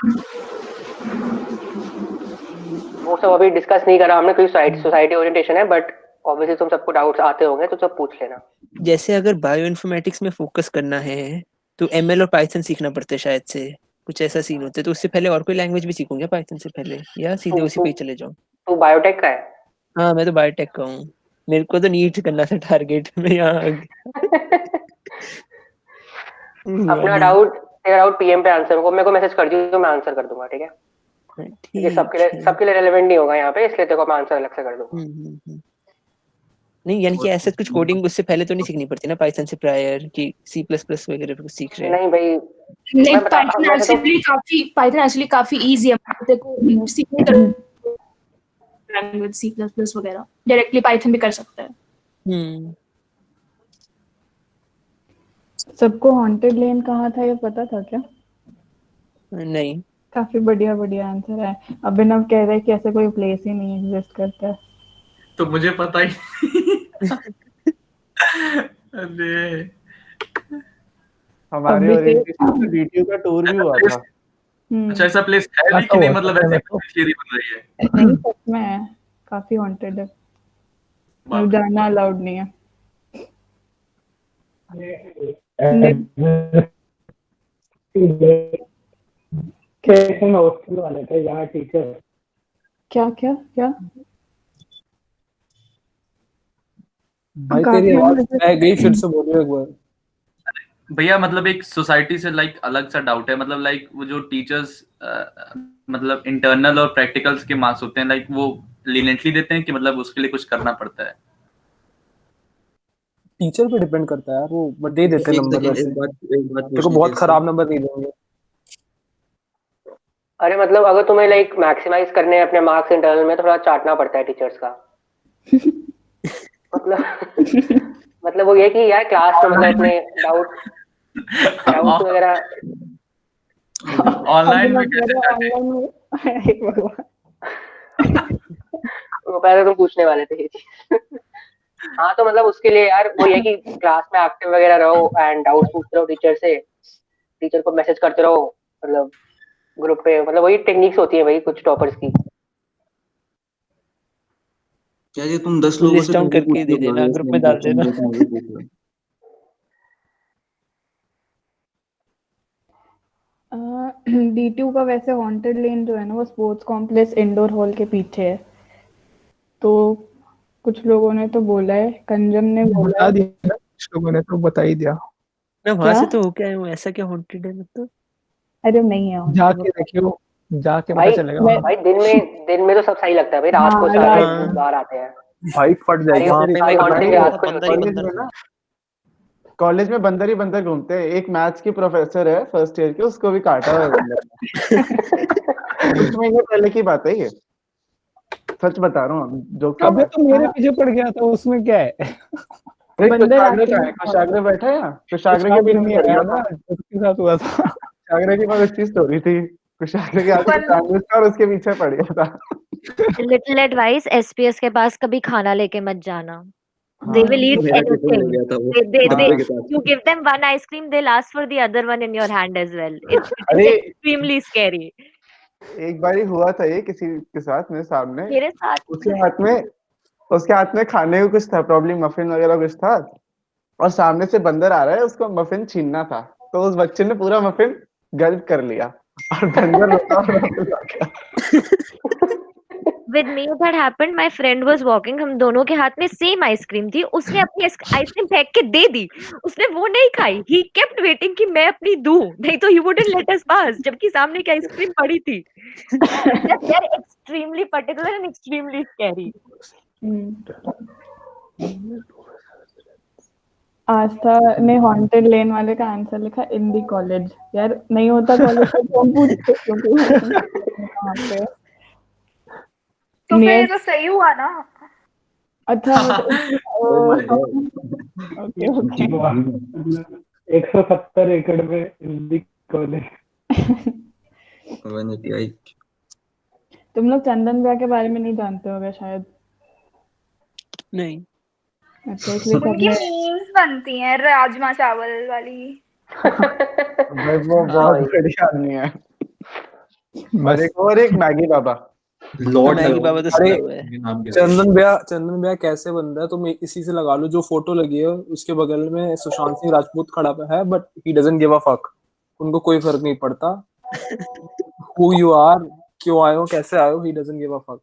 वो सब अभी डिस्कस नहीं करा हमने, कोई सोसाइटी ओरिएंटेशन है, बट ऑब्वियसली तुम सबको डाउट्स आते होंगे तो सब पूछ लेना। जैसे अगर बायो इन्फॉर्मेटिक्स में फोकस करना है तो ML और पाइथन सीखना पड़ता है शायद से, कुछ ऐसा सीन होता है। तो उससे पहले और कोई लैंग्वेज भी सीखूंगा पाइथन से पहले, या सीधे उसी पे ही चले जाऊं? तू बायोटेक का है? हाँ मैं तो बायोटेक का हूँ, मेरे को तो नीट करना था टारगेट में यहाँ अपना डाउट, तेरा डाउट PM पे आंसर को मेरे को मैसेज कर दियो तो मैं आंसर कर दूंगा, ठीक है? ये सबके लिए रेलेवेंट नहीं होगा यहाँ पे, इसलिए तेरे को मैं आंसर अलग से कर दूंगा। नहीं यानी कि ऐसा कुछ कोडिंग उससे पहले तो नहीं सीखनी पड़ती ना पाइथन से प्रायर, कि C++ वगैरह कुछ सीख रहे हैं? नहीं भाई, नहीं, पाइथन एक्चुअली काफी इजी है, देखो सीखने का लैंग्वेज C++ वगैरह डायरेक्टली पाइथन भी कर सकता है। सबको हॉन्टेड लेन कहाँ था ये पता था क्या? नहीं। काफी बढ़िया आंसर है। अभिनव कह रहे हैं कि ऐसा कोई प्लेस ही नहीं एग्जिस्ट करता है। तो मुझे पता ही अरे हमारे ओरिएंटेशन में BTU का टूर भी हुआ था। अच्छा ऐसा प्लेस है भी कि नहीं, मतलब ऐसे थियरी बन रही है? नहीं सच में है, काफी हॉन्टेड है, और जाना अलाउड नहीं है। कैसे हॉस्टल वाले थे यहाँ टीचर। क्या भाई तेरी आवाज मैं गई, फिर से बोलियो एक बार। भैया मतलब एक सोसाइटी से लाइक अलग सा डाउट है, मतलब लाइक वो जो टीचर्स मतलब इंटरनल और प्रैक्टिकल्स के मार्क्स होते हैं, लाइक वो लीनियंटली देते हैं कि मतलब उसके लिए कुछ करना पड़ता है? टीचर पे डिपेंड करता है यार, वो दे देते हैं नंबर वैसे। देखो बहुत खराब नंबर नहीं देंगे। अरे मतलब अगर तुम्हें लाइक मैक्सिमाइज करने हैं अपने मार्क्स इंटरनल में, तो थोड़ा चाटना पड़ता है टीचर्स का। मतलब वो ये कि यार क्लास में मतलब अपने डाउट वगैरह ऑनलाइन में वो पहले तुम पूछने वाले थे ये चीज। हाँ तो मतलब उसके लिए यार वो ये कि क्लास में एक्टिव वगैरह रहो एंड डाउट्स पूछते रहो टीचर से, टीचर को मैसेज करते रहो, मतलब ग्रुप पे, मतलब वही टेक्निक्स होती है भाई कुछ टॉपर्स की। क्या ये तुम 10 लोगों से डाउन करके दे देना, ग्रुप में डाल देना। DTU का वैसे हॉन्टेड लेन जो है ना, वो स्पोर्ट्स कॉम्प्लेक्स इंडोर हॉल के पीछे है। तो कुछ लोगों ने तो बोला है, कंजन ने बोला बता दिया, कुछ लोगों ने तो बता ही दिया। मैं वहां से तो होके आया हूँ, ऐसा क्या हॉन्टेड है मतलब? अरे नहीं है जाके देखियो, जाके पता भाई चलेगा। भाई दिन में तो सब सही लगता है भाई, रात को हाँ, सारे रात बाहर आते हैं। भाई फट जाएगी अरे तेरी। भाई हॉन्टिंग रात को ही होती है। कॉलेज में ना, कॉलेज में बंदर ही बंदर घूमते हैं। एक मैथ्स की प्रोफेसर है फर्स्ट ईयर की, उसको भी काटा हुआ है बंदर ने। कुछ महीने पहले की बात है ये, सच बता रहा हूँ जो। अबे तो मेरे पीछे पड़ गया था, उसमें क्या है? बंदर कुशाग्र का actually है, कुशाग्र बैठा है यहाँ, कुशाग्र के कुशाग्र पीछे नहीं पड़ आया गया ना, था। उसके साथ हुआ था। कुशाग्र की बहुत अच्छी स्टोरी थी। कुशाग्र के आगे सैंडविच था और उसके पीछे पड़ गया था। लिटिल एडवाइस, एसपीएस के पास कभी खाना लेके मत जाना। They will eat मेरा टिफिन ले anything. गया था वो They डब्बे के साथ। you give them one ice cream, they'll ask for the other one in your hand as well. It is अरे extremely scary. एक बार ही हुआ था ये किसी के साथ, मेरे सामने। मेरे साथ उसके हाथ में खाने को कुछ था, प्रॉब्लम मफिन वगैरह कुछ था, और सामने से बंदर आ रहा है, उसको मफिन छीनना था, तो उस बच्चे ने पूरा मफिन गल्प कर लिया और बंदर रोता और वापस आ गया। With me that happened. My friend was walking. हम दोनों के हाथ में सेम आइसक्रीम थी. उसने अपनी आइसक्रीम फेंक के दे दी. उसने वो नहीं खाई. He kept waiting कि मैं अपनी दूं. नहीं तो he wouldn't let us pass. जबकि सामने की आइसक्रीम पड़ी थी. They are extremely particular and extremely scary. आस्था ने हॉन्टेड लेन वाले का आंसर लिखा इन दी कॉलेज। यार नहीं होता कॉलेज तो हम पूछते क्योंकि कहाँ पे। तो फिर ये तो सही हुआ ना। अच्छा ओके ओके। 170 एकड़ में हिंदी कॉलेज। 188। तुम लोग चंदन ब्याह के बारे में नहीं जानते होगे शायद। नहीं। अच्छा इसलिए उनकी सबने मीम्स बनती हैं राजमा चावल वाली। भाई वो बहुत बढ़िया आदमी है। और एक मैगी बाबा। लॉर्ड मैगी बाबा तो अरे सुना हुआ है। चंदन ब्याह कैसे बन रहा है, तुम इसी से लगा लो। जो फोटो लगी है उसके बगल में सुशांत सिंह राजपूत खड़ा है, but he doesn't give a fuck. उनको कोई फर्क नहीं पड़ता हु यू आर, क्यों आए हो, कैसे आए हो, he doesn't give a fuck.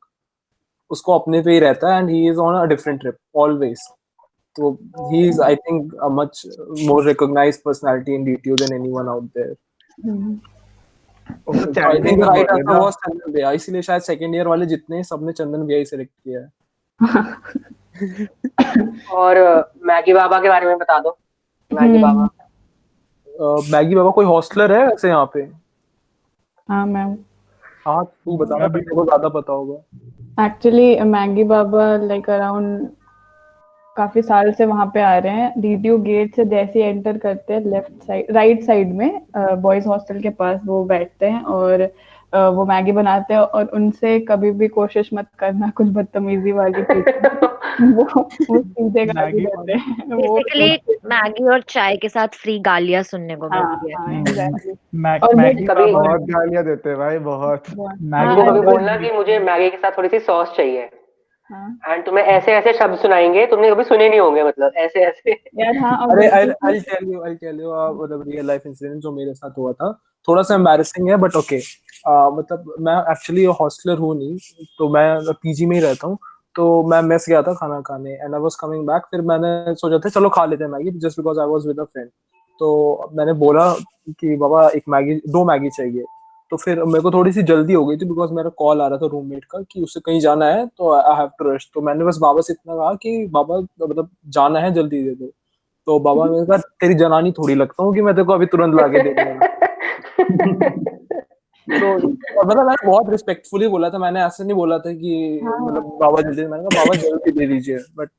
उसको अपने पे ही रहता है and he is on a different trip always. तो he is I think a much more recognised personality in DTU than anyone out there. I think the right answer was Chandan ब्याह, इसीलिए शायद सेकंड ईयर वाले जितने हैं सबने चंदन ब्याह ही select किया है। और मैगी बाबा के बारे में बता दो। मैगी बाबा मैगी बाबा कोई हॉस्टलर है ऐसे यहाँ पे? हाँ मैं हाँ तू बताना, तेरे को ज्यादा पता होगा। एक्चुअली मैगी बाबा लाइक अराउंड काफी साल से वहां पे आ रहे हैं। डीटीयू गेट से जैसे ही एंटर करते हैं लेफ्ट साइड राइट साइड में बॉयज हॉस्टल के पास वो बैठते हैं और वो मैगी बनाते हैं और उनसे कभी भी कोशिश मत करना कुछ बदतमीजी वाली चीज। वो सीधे गाली देते हैं। वो Basically मैगी और चाय के साथ फ्री गालियां सुनने को मिलती है। हाँ एग्जैक्टली। और मैगी कभी बहुत गालियां देते हैं भाई, बहुत। उनको कभी बोलना कि मुझे मैगी के साथ थोड़ी सी सॉस चाहिए एंड तुम्हें ऐसे ऐसे शब्द सुनाएंगे तुमने कभी सुने नहीं होंगे, मतलब ऐसे ऐसे। यार हाँ अरे I'll tell you मतलब रियल लाइफ इंसिडेंट जो मेरे साथ हुआ था। थोड़ा सा एम्बैरेसिंग है बट ओके। मतलब मैं एक्चुअली हॉस्टलर हूँ नहीं, तो मैं पीजी में ही रहता हूँ। तो मैं मेस गया था खाना खाने and I was coming back. फिर मैंने सोचा था चलो खा लेते हैं Maggi, just because I was with a friend. तो मैंने बोला कि बाबा एक मैगी, 2 मैगी चाहिए। तो फिर मेरे को थोड़ी सी जल्दी हो गई थी बिकॉज मेरा कॉल आ रहा था रूममेट का कि उससे कहीं जाना है, तो आई हैव टू रश। तो मैंने बस बाबा से इतना कहा कि बाबा मतलब जाना है, जल्दी दे दो। तो बाबा ने कहा तेरी जनानी थोड़ी लगता हूँ कि मैं तेरे को अभी तुरंत ला के दे दूंगा। तो मतलब मैंने बहुत रिस्पेक्टफुली बोला था, मैंने ऐसे नहीं बोला था कि मतलब बाबा जल्दी, मैंने कहा बाबा जल्दी दे दीजिए। बट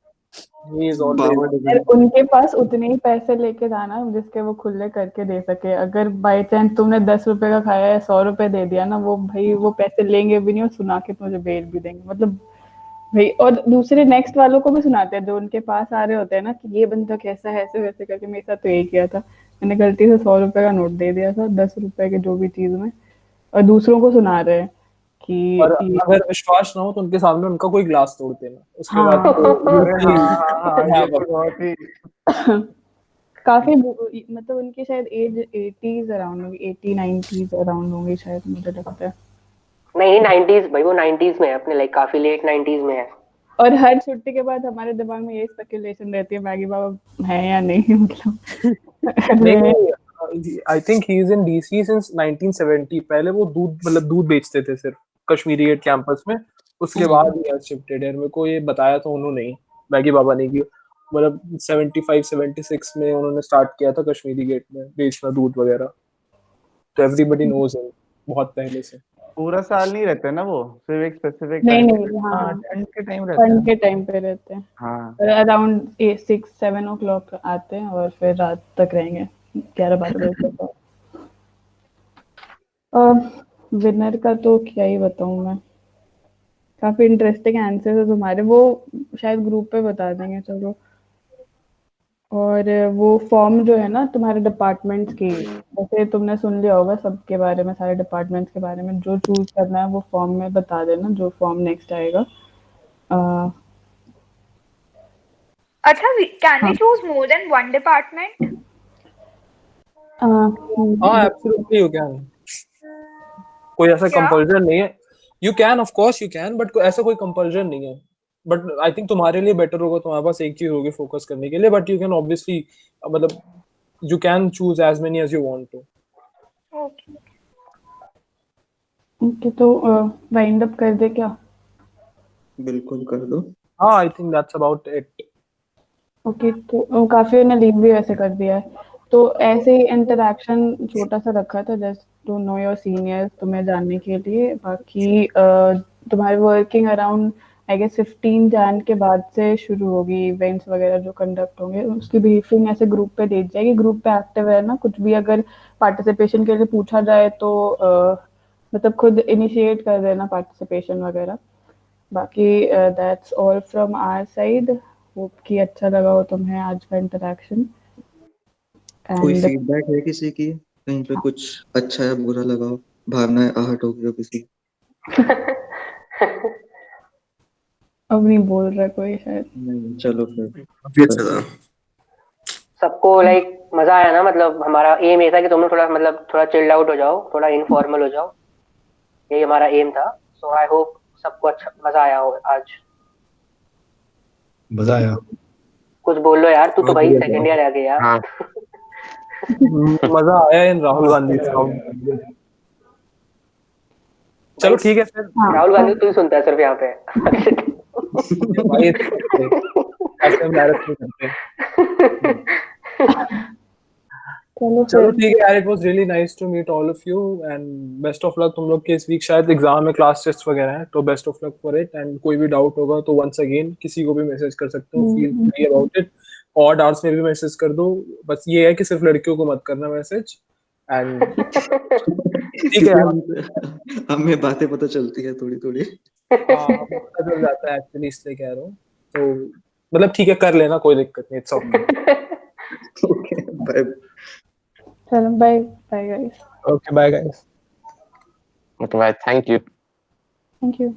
ही इज ऑलवेज उनके पास उतने ही पैसे लेके जाना जिसके वो खुले करके दे सके। अगर बाय चांस तुमने 10 रुपए का खाया है 100 रुपए दे दिया ना, वो भाई वो पैसे लेंगे भी नहीं और सुना के तुझे बेल भी देंगे। मतलब भाई, और दूसरे नेक्स्ट वालों को भी सुनाते हैं जो उनके पास आ रहे होते हैं ना कि ये बंदा कैसा है, ऐसे वैसे करके। मेरे साथ तो यही किया था, मैंने गलती से 100 रुपए का नोट दे दिया था 10 रुपए के जो भी चीज में, और दूसरों को सुना रहे हैं कि और अगर विश्वास ना हो तो उनके सामने उनका कोई ग्लास तोड़ देना, उसके बाद काफी मतलब उनकी शायद एज 80s अराउंड होगी, 80 90s अराउंड होंगी शायद, मुझे लगता है। नहीं 90s भाई, वो 90s में है अपने, लाइक काफी लेट 90s में है। और हर छुट्टी के बाद हमारे दिमाग में ये स्पेकुलेशन रहती है मैगी बाबा है या नहीं। मतलब I think he is in DC since 1970। पहले वो दूध बेचते थे सिर्फ कश्मीरी गेट कैंपस में, उसके बाद ही शिफ्टेड है। मेरे को ये बताया था उन्होंने ही, मैगी बाबा ने, कि 75-76 में उन्होंने स्टार्ट किया था कश्मीरी गेट में बेचना दूध वगैरह। तो एवरीबॉडी नोज हिम बहुत पहले से। पूरा साल नहीं रहते ना वो, सिर्फ एक स्पेसिफिक नहीं टाइम नहीं, हाँ ठंड के टाइम रहते ठंड हैं। के टाइम पे रहते हैं। हाँ अराउंड 6-7 o'clock आते हैं और फिर रात तक रहेंगे 11-12 बजे तक। विनर का तो क्या ही बताऊं मैं, काफी इंटरेस्टिंग आंसर है तुम्हारे, वो शायद ग्रुप पे बता देंगे। चलो, और वो फॉर्म जो है ना तुम्हारे डिपार्टमेंट्स की, वैसे तुमने सुन लिया होगा सबके बारे में, सारे डिपार्टमेंट्स के बारे में, जो चूज करना है वो फॉर्म में बता देना, जो फॉर्म नेक्स्ट आएगा। अच्छा, can we choose more than one department? हाँ एब्सोल्युटली यू कैन, कोई ऐसा कंपल्सन नहीं है। You can, of course you can, but ऐसा कोई कंपल्सन नहीं है। बट आई थिंक तुम्हारे लिए बेटर होगा, तुम्हारे पास एक चीज होगी फोकस करने के लिए, बट यू कैन ऑब्वियसली, मतलब you can choose as many as you want to. Okay, तो वाइंड अप कर दे क्या? बिल्कुल कर दो। हाँ, I think that's about it. Okay, तो काफी ने लीव भी वैसे कर दिया है, तो ऐसे ही इंटरेक्शन छोटा सा रखा था, just to know your seniors, तुम्हें जानने के लिए। बाकी तुम्हारी working around I guess 15 Jan के बाद से शुरू होगी, इवेंट्स वगैरह जो कंडक्ट होंगे उसकी ब्रीफिंग ऐसे ग्रुप पे दे दी जाएगी। ग्रुप पे एक्टिव है ना, कुछ भी अगर पार्टिसिपेशन के लिए पूछा जाए तो मतलब खुद इनिशिएट कर देना पार्टिसिपेशन वगैरह। बाकी that's all from our side. Hope कि अच्छा लगा हो तुम्हें आज का इंटरेक्शन। कोई फीडबैक है किसी की, कहीं पे कुछ अच्छा या बुरा लगा हो, भावनाएं आहट हो गई हो किसी? अब नहीं बोल रहा कोई शायद। नहीं, चलो फिर। सबको लाइक मजा आया ना? मतलब हमारा एम ये था कि तुम लोग थोड़ा मतलब थोड़ा चिल्ड आउट हो जाओ, थोड़ा इनफॉर्मल हो जाओ, यही हमारा एम था। सो आई होप सबको अच्छा मजा आया हो आज। मजा आया। कुछ बोल लो यार, तू तो भाई सेकंड ईयर आ गया यार। मजा आया इन राहुल गांधी से। चलो ठीक है फिर। राहुल गांधी तू ही सुनता है सिर्फ यहाँ पे। भाई ऐसे embarrass नहीं करते। चलो ठीक है यार, it was really nice to meet all of you and best of luck. तुम लोग के इस वीक शायद एग्जाम में क्लास टेस्ट वगैरह है, तो best of luck for it. And कोई भी डाउट होगा तो वंस अगेन किसी को भी मैसेज कर सकते हो, फील फ्री अबाउट इट। और डांस में भी मैसेज कर दो, बस ये है कि सिर्फ लड़कियों को मत करना मैसेज। एंड ठीक है यार, हमें बातें पता चलती है थोड़ी थोड़ी। हाँ पता चल जाता है एक्चुअली, इसलिए कह रहा हूँ। तो मतलब ठीक है, कर लेना, कोई दिक्कत नहीं, इट्स ओके। बाय। चलो bye bye guys. Okay bye guys. Okay bye, thank you. Thank you.